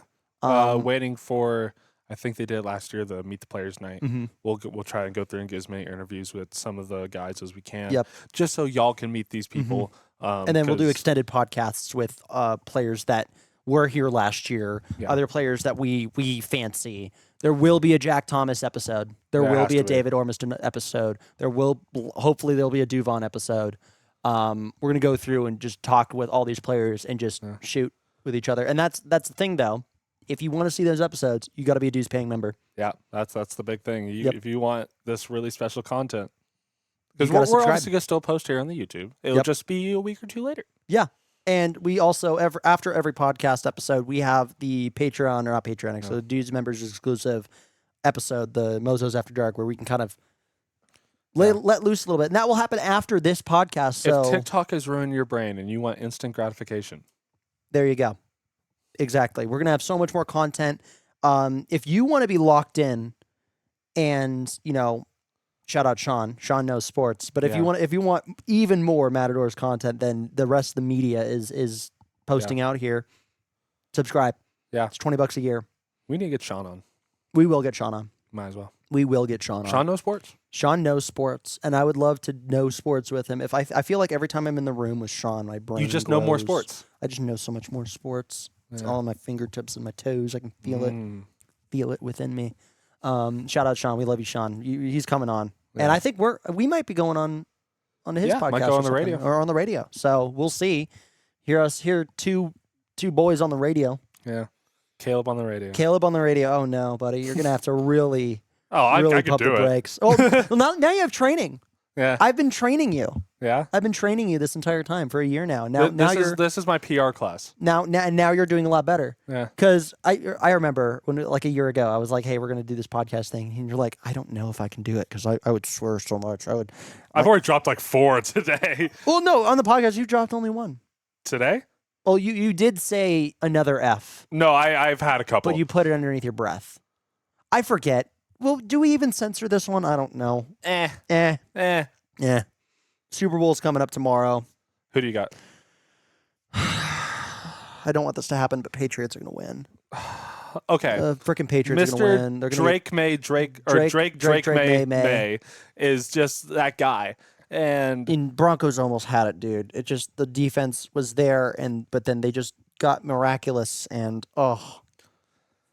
Waiting for, I think they did last year, the Meet the Players night. Mm-hmm. We'll try and go through and get as many interviews with some of the guys as we can. Yep. Just so y'all can meet these people. Mm-hmm. And then we'll do extended podcasts with players that were here last year, other players that we fancy. There will be a Jack Thomas episode. There will be a David Ormiston episode. Hopefully there'll be a Duvon episode. We're going to go through and just talk with all these players and just shoot with each other. And that's the thing, though. If you want to see those episodes, you got to be a dues paying member. Yeah, that's the big thing. If you want this really special content, because we're obviously going to still post here on the YouTube. It'll just be a week or two later. Yeah. And we also, after every podcast episode, we have the Patreon, or not Patreon, actually, the Dudes Members exclusive episode, the MOZOS After Dark, where we can kind of let loose a little bit. And that will happen after this podcast. So if TikTok has ruined your brain and you want instant gratification, there you go. Exactly. We're going to have so much more content. If you want to be locked in and, shout out Sean. Sean knows sports. But if you want even more Matadors content than the rest of the media is posting out here, subscribe. Yeah. It's $20 a year. We need to get Sean on. We will get Sean on. Might as well. We will get Sean on. Sean knows sports? Sean knows sports, and I would love to know sports with him. I feel like every time I'm in the room with Sean, my brain You just grows. know more sports. I just know so much more sports. It's all on my fingertips and my toes. I can feel it within me. Shout out Sean. We love you, Sean. He's coming on, and I think we might be going on his podcast, might go on the radio or on the radio. So we'll see. Hear two boys on the radio. Yeah, Caleb on the radio. Oh no, buddy, you're gonna have to really I pump can do the it. brakes. Oh, well, now you have training. Yeah, I've been training you. Yeah, I've been training you this entire time for a year now. This is my PR class. Now you're doing a lot better. Yeah, because I remember when like a year ago I was like, hey, we're gonna do this podcast thing, and you're like, I don't know if I can do it because I would swear so much. I've already dropped like 4 today. Well, no, on the podcast you dropped only 1 today. Oh, you did say another F. No, I've had a couple, but you put it underneath your breath. I forget. Well, do we even censor this one? I don't know. Super Bowl's coming up tomorrow. Who do you got? I don't want this to happen, but Patriots are going to win. Okay. Freaking Patriots are going to win. They're Drake May is just that guy. And Broncos almost had it, dude. It just, the defense was there, but then they just got miraculous, and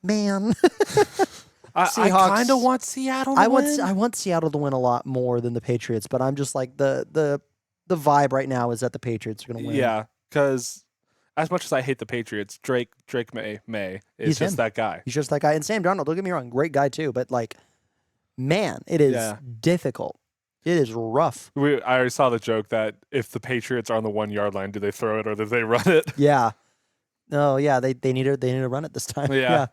man. I kind of want Seattle to win. I want Seattle to win a lot more than the Patriots, but I'm just like the vibe right now is that the Patriots are going to win. Yeah, because as much as I hate the Patriots, Drake May is He's just him. that guy. He's just that guy. And Sam Darnold, don't get me wrong, great guy too, but like, man, it is difficult. It is rough. I already saw the joke that if the Patriots are on the 1 yard line, do they throw it or do they run it? Yeah. No, yeah, they need to run it this time. Yeah.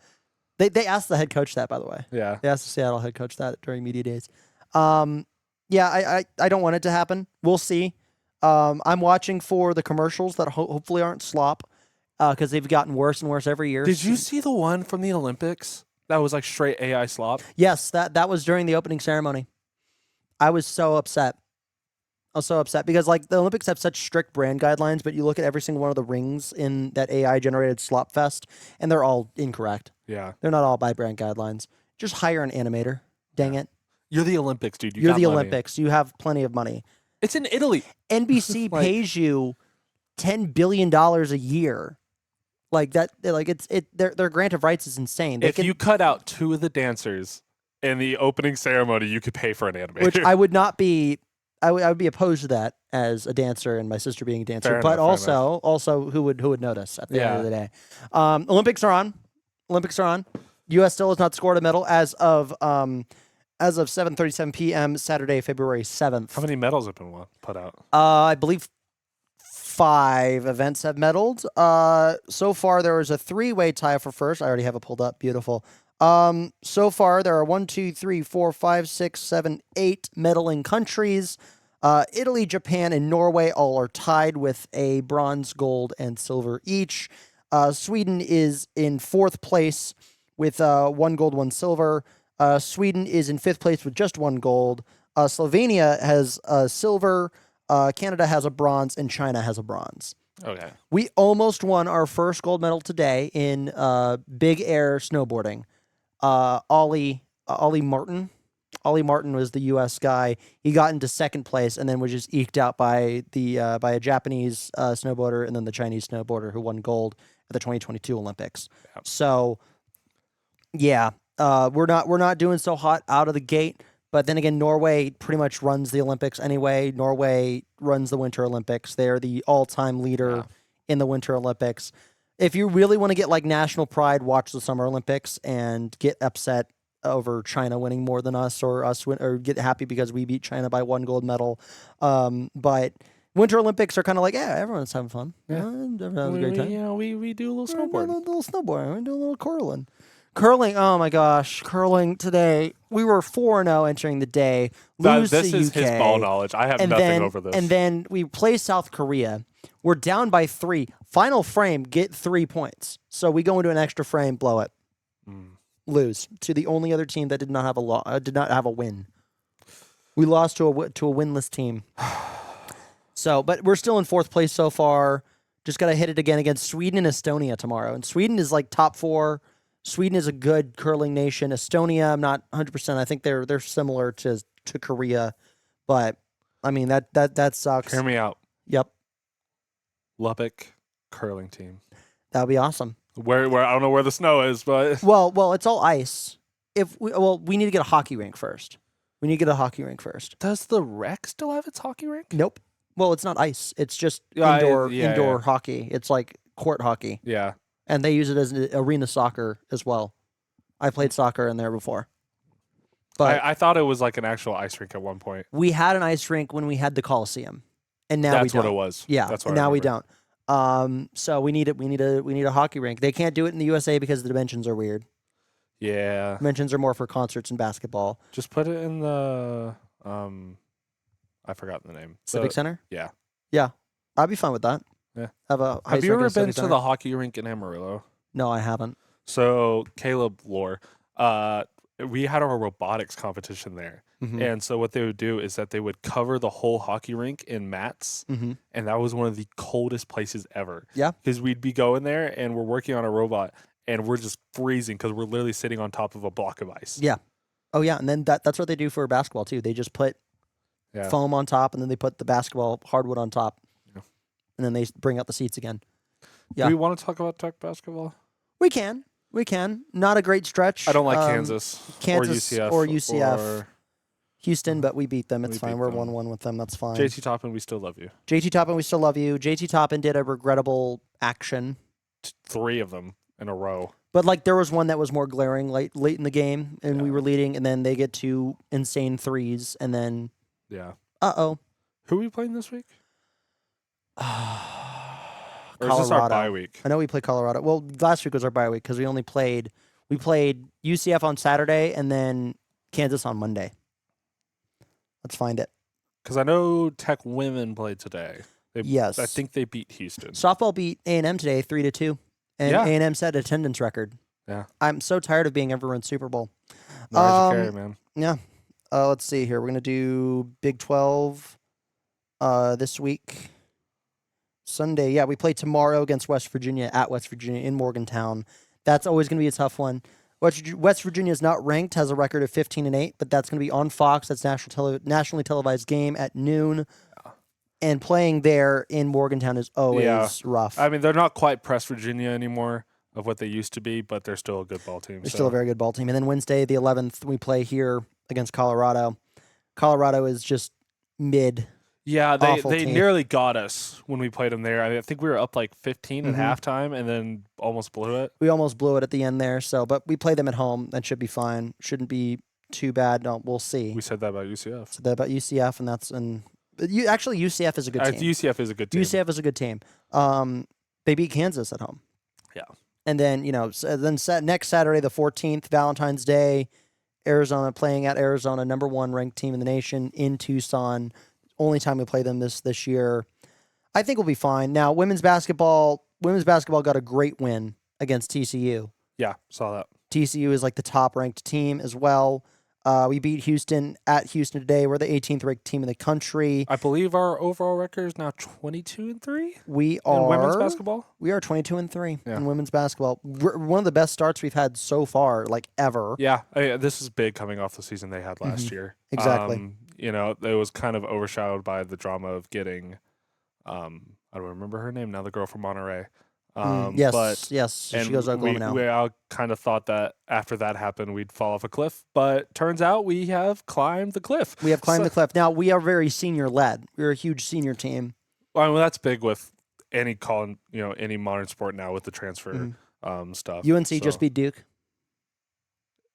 They asked the head coach that, by the way. Yeah. They asked the Seattle head coach that during media days. Yeah, I don't want it to happen. We'll see. I'm watching for the commercials that hopefully aren't slop, because they've gotten worse and worse every year. Did you see the one from the Olympics that was like straight AI slop? Yes, that was during the opening ceremony. I was so upset. I was so upset because like the Olympics have such strict brand guidelines, but you look at every single one of the rings in that AI generated slop fest, and they're all incorrect. Yeah. They're not all by brand guidelines. Just hire an animator. Dang it. You're the Olympics, dude. You're the money. Olympics. You have plenty of money. It's in Italy. NBC pays you $10 billion a year. Like that, like their grant of rights is insane. If you cut out 2 of the dancers in the opening ceremony, you could pay for an animator. Which I would not be. I would be opposed to that as a dancer and my sister being a dancer. Fair but enough, also who would notice at the end of the day. Olympics are on. U.S. still has not scored a medal as of 7:37 p.m. Saturday, February 7th. How many medals have been put out? I believe 5 events have medaled. So far, there was a 3-way tie for first. I already have it pulled up. Beautiful. So far, there are 1, 2, 3, 4, 5, 6, 7, 8 medaling countries. Italy, Japan, and Norway all are tied with a bronze, gold, and silver each. Sweden is in 4th place with 1 gold, 1 silver. Sweden is in 5th place with just 1 gold. Slovenia has silver. Canada has a bronze, and China has a bronze. Okay. We almost won our first gold medal today in big air snowboarding. Ollie Martin. Ollie Martin was the U.S. guy. He got into 2nd place and then was just eked out by a Japanese snowboarder and then the Chinese snowboarder who won gold at the 2022 Olympics. Yep. So, yeah, we're not doing so hot out of the gate. But then again, Norway pretty much runs the Olympics anyway. Norway runs the Winter Olympics. They are the all-time leader in the Winter Olympics. If you really want to get like national pride, watch the Summer Olympics and get upset over China winning more than us, or get happy because we beat China by 1 gold medal. But Winter Olympics are kind of like, yeah, everyone's having fun. Yeah. Everyone's having a great time. Yeah, we do a little snowboarding. A little snowboarding. We do a little curling. Curling, oh my gosh, curling today. We were 4-0 entering the day. Lose This to is UK, his ball knowledge. I have nothing over this. And then we play South Korea. We're down by 3. Final frame, get 3 points. So we go into an extra frame, blow it, lose to the only other team that did not have a win. We lost to a winless team. So, but we're still in 4th place so far. Just gotta hit it again against Sweden and Estonia tomorrow. And Sweden is like top 4. Sweden is a good curling nation. Estonia, I'm not 100%. I think they're similar to Korea, but I mean that sucks. Hear me out. Yep, Lubbock curling team. that would be awesome. Where I don't know where the snow is, but Well, it's all ice. We need to get a hockey rink first. does the rec still have its hockey rink? Nope. Well, it's not ice. It's just Yeah, indoor hockey. It's like court hockey. Yeah. And they use it as arena soccer as well. I played soccer in there before. But I thought it was like an actual ice rink at one point. we had an ice rink when we had the Coliseum. And now That's we don't. what it was. Yeah. That's what and I now we remember. don't. So we need a hockey rink. They can't do it in the USA because the dimensions are weird. Yeah. Dimensions are more for concerts and basketball. Just put it in the I forgot the name. Civic Center? Yeah. Yeah. I'd be fine with that. Yeah. Have you ever been to the hockey rink in Amarillo? No, I haven't. So Caleb Lore, we had our robotics competition there. Mm-hmm. And so what they would do is that they would cover the whole hockey rink in mats. Mm-hmm. And that was one of the coldest places ever. Yeah. Because we'd be going there and we're working on a robot and we're just freezing because we're literally sitting on top of a block of ice. Yeah. Oh, yeah. And then that's what they do for basketball, too. They just put foam on top and then they put the basketball hardwood on top. Yeah. And then they bring out the seats again. Yeah. Do we want to talk about Tech basketball? We can. Not a great stretch. I don't like Kansas or UCF. UCF. Houston, but we beat them. It's We fine. beat We're them. 1-1 with them. That's fine. JT Toppin, we still love you. JT Toppin, we still love you. JT Toppin did a regrettable action. 3 of them in a row. But like there was one that was more glaring late in the game, and we were leading, and then they get 2 insane threes, and then Yeah. Who Who are we playing this week? Or is Colorado. this our bye week? I know we played Colorado. Well, last week was our bye week because we played UCF on Saturday and then Kansas on Monday. Let's find it. Because I know Tech women played today. Yes. I think they beat Houston. Softball beat A&M today 3-2, and Yeah. A&M set attendance record. Yeah. I'm so tired of being everyone's Super Bowl. Mariah Carey, man. Yeah. Let's see here. We're gonna do Big 12 this week. Sunday. Yeah, we play tomorrow against West Virginia at West Virginia in Morgantown. That's always gonna be a tough one. West Virginia is not ranked, has a record of 15-8, but that's gonna be on Fox. That's nationally televised game at noon. And playing there in Morgantown is always rough. I mean, they're not quite Press Virginia anymore of what they used to be, but they're still a good ball team. They're still a very good ball team. And then Wednesday, the 11th, we play here against Colorado. Colorado is just mid. Yeah, awful they team. nearly got us when we played them there. I think we were up like 15 Mm-hmm. at halftime and then almost blew it. We almost blew it at the end there. But we play them at home. That should be fine. Shouldn't be too bad. No, we'll see. We said that about UCF. Said that about UCF, and that's actually UCF is a good team. UCF is a good team. UCF is a good team. They beat Kansas at home. Yeah. And then next Saturday, the 14th, Valentine's Day, Arizona playing at Arizona, number 1 ranked team in the nation in Tucson. Only time we play them this year. I think we'll be fine. Now, women's basketball got a great win against TCU. Yeah, saw that. TCU is like the top ranked team as well. We beat Houston at Houston today. We're the 18th ranked team in the country. I believe our overall record is now 22-3 We are in women's basketball. We are 22-3 Yeah. in women's basketball. We're one of the best starts we've had so far, like ever. Yeah, this is big coming off the season they had last year. Exactly. It was kind of overshadowed by the drama of getting, I don't remember her name now, the girl from Monterey. Yes. And She goes to Oklahoma now. we all kind of thought that after that happened, we'd fall off a cliff. But turns out we have climbed the cliff. We have climbed the cliff. Now, we are very senior-led. We're a huge senior team. Well, that's big with any any modern sport now with the transfer stuff. UNC So- just beat Duke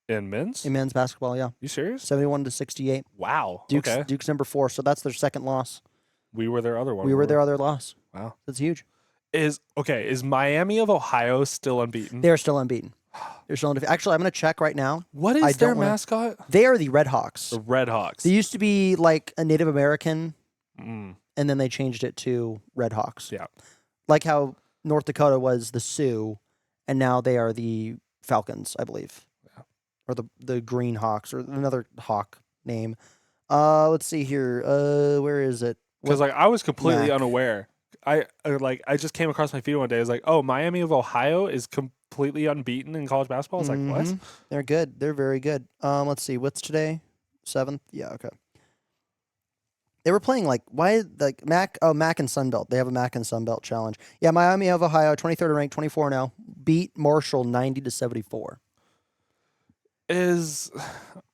in men's. in men's basketball, yeah. You serious? 71-68. Wow. Duke's Okay. number 4, so that's their second loss. We were their other one. We were their other loss. Wow. That's huge. Is Miami of Ohio still unbeaten? They're still unbeaten. Actually, I'm going to check right now. What I is their don't wanna- mascot? They are the Red Hawks. The Red Hawks. They used to be like a Native American, Mm, and then they changed it to Red Hawks. yeah. Like how North Dakota was the Sioux, and now they are the Falcons, I believe. Yeah. Or the Green Hawks, or another hawk name. Let's see here. Where is it? Because I was completely Mac. unaware. I just came across my feed one day. I was like, oh, Miami of Ohio is completely unbeaten in college basketball. I was like, what? Mhm. They're good. They're very good. Let's see. What's today? 7th? Yeah, okay. They were playing Mac and Sunbelt. They have a Mac and Sunbelt challenge. Yeah, Miami of Ohio, 23rd ranked, 24-0, beat Marshall 90-74.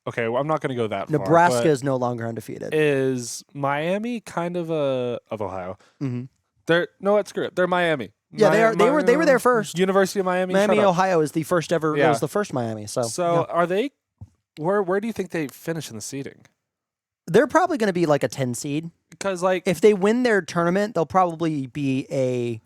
Okay, well, I'm not going to go that far. Nebraska but is no longer undefeated. is Miami kind of of Ohio? Mhm. Screw it. They're Miami. Yeah, they are. They were there first. University of Miami. Miami, shut up. Ohio is the first ever. Yeah. It was the first Miami. So yeah. Are they? Where do you think they finish in the seeding? They're probably going to be like a 10 seed. Because If they win their tournament, they'll probably be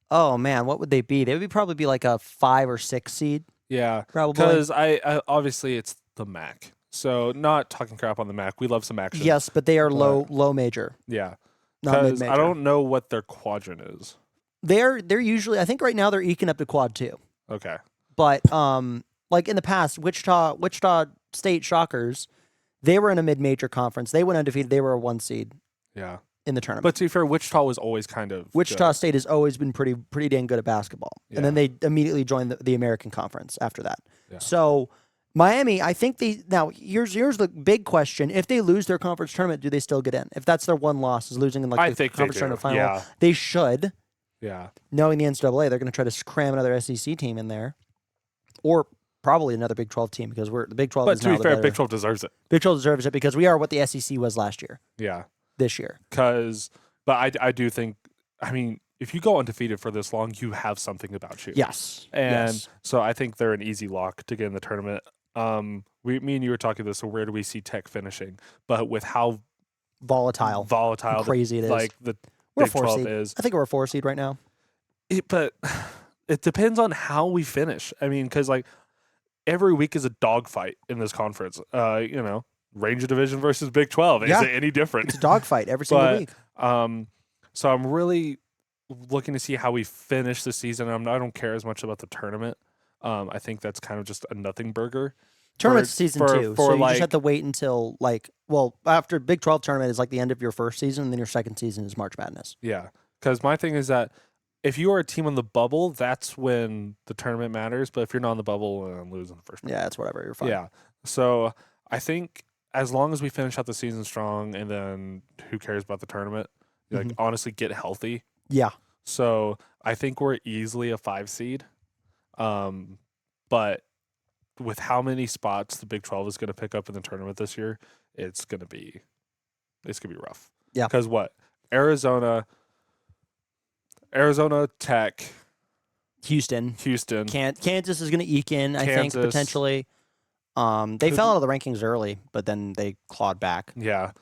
oh man, what would they be? They would probably be like a 5 or 6 seed. yeah, Probably. because I obviously it's the MAC. So not talking crap on the MAC. We love some action. Yes, but they are low major, Yeah. not mid Because major. I don't know what their quadrant is. They're usually. I think right now they're eking up to quad 2. Okay. But like in the past, Wichita State Shockers, they were in a mid major conference. They went undefeated. They were a 1 seed Yeah. in the tournament. But to be fair, Wichita was always kind of Wichita good. State has always been pretty dang good at basketball. And then they immediately joined the American Conference after that. Yeah. So Miami, I think here's the big question. If they lose their conference tournament, do they still get in? If that's their one loss is losing in I the think they conference do. tournament final, Yeah. they should. Yeah. Knowing the NCAA, they're going to try to cram another SEC team in there. Or probably another Big 12 team because the Big 12 But is to now be the fair, better. Big 12 deserves it. Big 12 deserves it because we are what the SEC was last year. Yeah. This year. But I do think, I mean, if you go undefeated for this long, you have something about you. Yes. And so I think they're an easy lock to get in the tournament. Me and you were talking this, so where do we see Tech finishing? But with how volatile, how crazy it is. like the we're Big a 4 12 seed. is. I think we're a 4 seed right now. But it depends on how we finish. I mean, because like every week is a dogfight in this conference. Ranger Division versus Big 12. Yeah. Is it any different? It's a dogfight every single week. So I'm really looking to see how we finish the season. I don't care as much about the tournament. I think that's kind of just a nothing burger. Tournament's season 2, so you like, just have to wait until after Big 12 tournament is like the end of your first season, and then your second season is March Madness. Yeah, because my thing is that if you are a team on the bubble, that's when the tournament matters. But if you're not on the bubble, lose in the first. Yeah, it's whatever. You're fine. Yeah, so I think as long as we finish out the season strong, and then who cares about the tournament? Like honestly, get healthy. Yeah. So I think we're easily a 5 seed, but with how many spots the Big 12 is going to pick up in the tournament this year, it's gonna be rough. Yeah. Because what? Arizona, Tech, Houston, Kansas is going to eke in. I think potentially. They fell out of the rankings early, but then they clawed back. Yeah,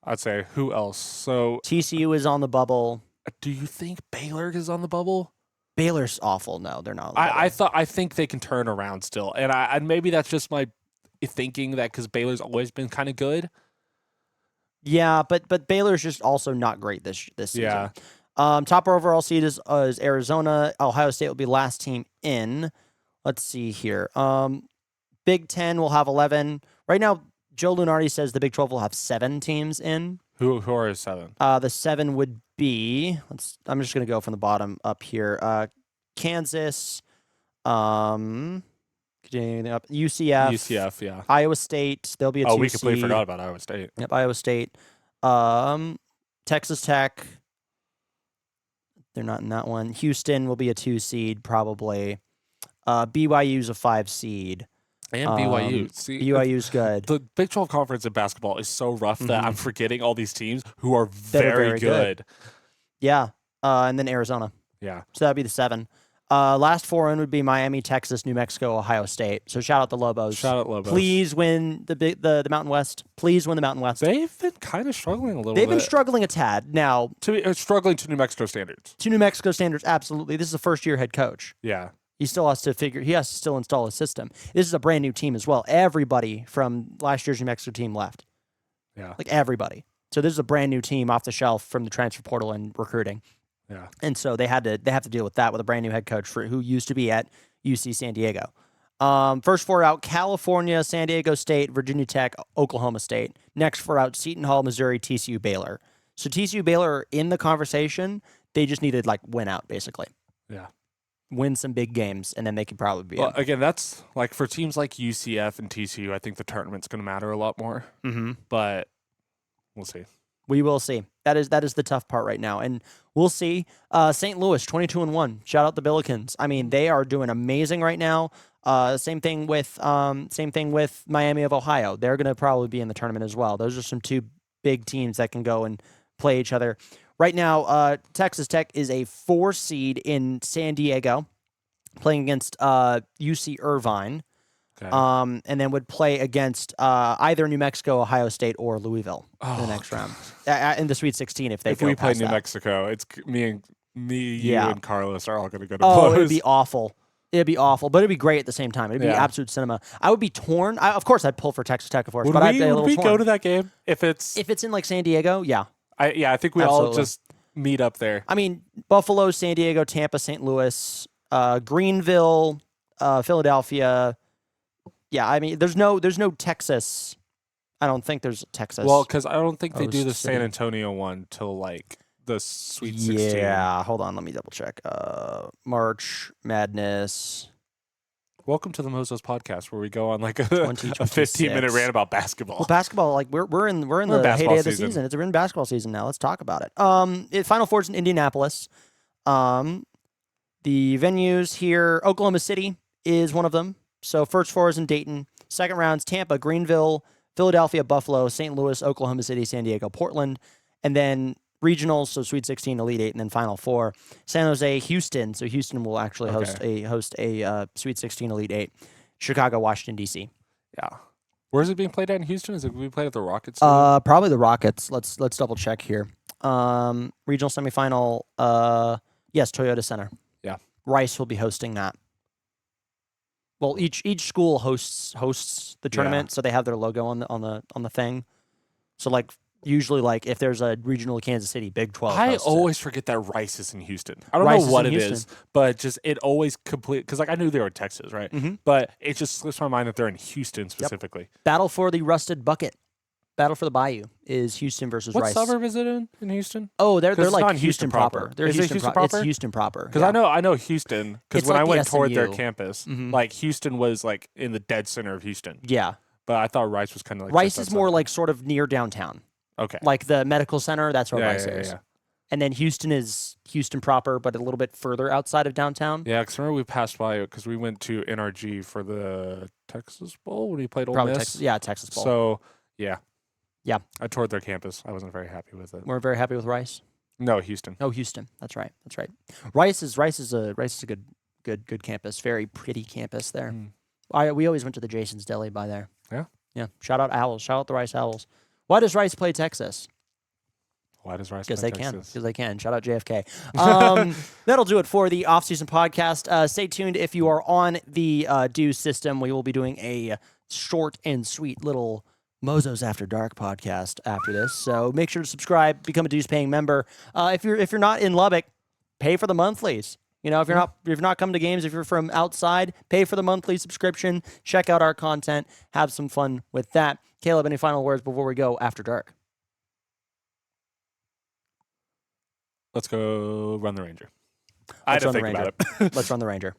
I'd say who else? So TCU is on the bubble. Do you think Baylor is on the bubble? Baylor's awful. No, they're not. I think they can turn around still, and maybe that's just my thinking that because Baylor's always been kind of good. Yeah, but Baylor's just also not great this season. Yeah. Top overall seed is Arizona. Ohio State will be last team in. Let's see here. Big 10 will have 11. Right now, Joe Lunardi says the Big 12 will have 7 teams in. Who are 7? The 7 would be. I'm just going to go from the bottom up here. Kansas. Anything up? UCF, yeah. Iowa State. They'll be a 2 seed. We completely forgot about Iowa State. Yep, Iowa State. Texas Tech. They're not in that one. Houston will be a 2 seed probably. BYU's a 5 seed. And BYU. See, BYU's good. The Big 12 conference in basketball is so rough that I'm forgetting all these teams who are very good. Yeah. And then Arizona. Yeah. So that'd be the 7. Last 4 in would be Miami, Texas, New Mexico, Ohio State. So shout out the Lobos. Shout out Lobos. Please win the Mountain West. Please win the Mountain West. They've been kind of struggling a little bit. They've been struggling a tad. Now, struggling to New Mexico standards. To New Mexico standards, absolutely. This is a first-year head coach. Yeah. He still has to still install a system. This is a brand new team as well. Everybody from last year's New Mexico team left. Yeah. Like everybody. So this is a brand new team off the shelf from the transfer portal and recruiting. Yeah. And so they have to deal with that with a brand new head coach who used to be at UC San Diego. First 4 out: California, San Diego State, Virginia Tech, Oklahoma State. Next 4 out: Seton Hall, Missouri, TCU, Baylor. So TCU, Baylor are in the conversation. They just need to win out basically. Yeah. Win some big games, and then they could probably be. Well, again, that's for teams like UCF and TCU. I think the tournament's going to matter a lot more. Mm-hmm. But we'll see. We will see. That is the tough part right now, and we'll see. St. Louis 22-1. Shout out the Billikens. I mean, they are doing amazing right now. Same thing with Miami of Ohio. They're going to probably be in the tournament as well. Those are some 2 big teams that can go and play each other. Right now, Texas Tech is a 4 seed in San Diego, playing against UC Irvine. Okay. And then would play against either New Mexico, Ohio State, or Louisville in the next round in the Sweet 16. If we play New Mexico, it's me, you, and Carlos are all going to go to blows. It'd be awful. It'd be awful, but it'd be great at the same time. It'd be absolute cinema. I would be torn. Of course, I'd pull for Texas Tech, of course. Would we go to that game if it's in San Diego? Yeah. I think we all just meet up there. I mean, Buffalo, San Diego, Tampa, St. Louis, Greenville, Philadelphia. Yeah, I mean, there's no Texas. I don't think there's Texas. Well, because I don't think they do the City. San Antonio one till the Sweet 16. Yeah, hold on, let me double check. March Madness. Welcome to the MOZOS podcast, where we go on a 15-minute rant about basketball. Well, basketball, we're in the heyday of the season. We're in basketball season now. Let's talk about it. Final Four's in Indianapolis. The venues here, Oklahoma City is one of them. So first four is in Dayton. Second rounds, Tampa, Greenville, Philadelphia, Buffalo, St. Louis, Oklahoma City, San Diego, Portland. And then regionals, so Sweet 16, Elite 8, and then Final Four. San Jose, Houston. So Houston will actually host a Sweet 16, Elite 8. Chicago, Washington, D.C. Yeah. Where is it being played at in Houston? Is it being played at the Rockets? Probably the Rockets. Let's double check here. Regional semifinal. Yes, Toyota Center. Yeah. Rice will be hosting that. Well, each school hosts the tournament, so they have their logo on the thing. So like usually like if there's a regional Kansas City, Big 12. I always forget that Rice is in Houston. I don't Rice know what is in it Houston. is, but just it always because like I knew they were in Texas, right? Mhm. But it just slips my mind that they're in Houston specifically. Battle for the Rusted Bucket. Battle for the Bayou is Houston versus What Rice. suburb is it in Houston? Oh, they're it's like not Houston proper. They're Is it Houston Houston proper? proper? It's Houston proper. Because yeah. I know Houston. Because It's when like I the went toward their SMU. campus, Mhm. like Houston was like in the dead center of Houston. Yeah. But I thought Rice was kind of like Rice just is more outside. like sort of near downtown. Okay. Like the medical center, that's where Yeah, Rice yeah, is. yeah. And then Houston is Houston proper, but a little bit further outside of downtown. Yeah, because remember we passed by it because we went to NRG for the Texas Bowl when we played Ole Probably Miss. Texas. Yeah, Texas Bowl. So, yeah. Yeah. I toured their campus. I wasn't very happy with it. We're very happy with Rice. No, Houston. Oh, Houston. That's right. That's right. Rice is a good campus. Very pretty campus there. We always went to the Jason's Deli by there. Yeah? Yeah. Shout out Owls. Shout out the Rice Owls. Why does Rice play Texas? Why does Rice Because play they can. Texas? Because they can. Shout out JFK. That'll do it for the off-season podcast. Stay tuned if you are on the Dues system. We will be doing a short and sweet little MOZOS After Dark podcast after this. So make sure to subscribe, become a Dues-paying member. If you're not in Lubbock, pay for the monthlies. You know, if you're not coming to games, if you're from outside, pay for the monthly subscription. Check out our content. Have some fun with that. Caleb, any final words before we go after dark? Let's go run the Ranger. I had to run the think Ranger. about it. Let's run the Ranger.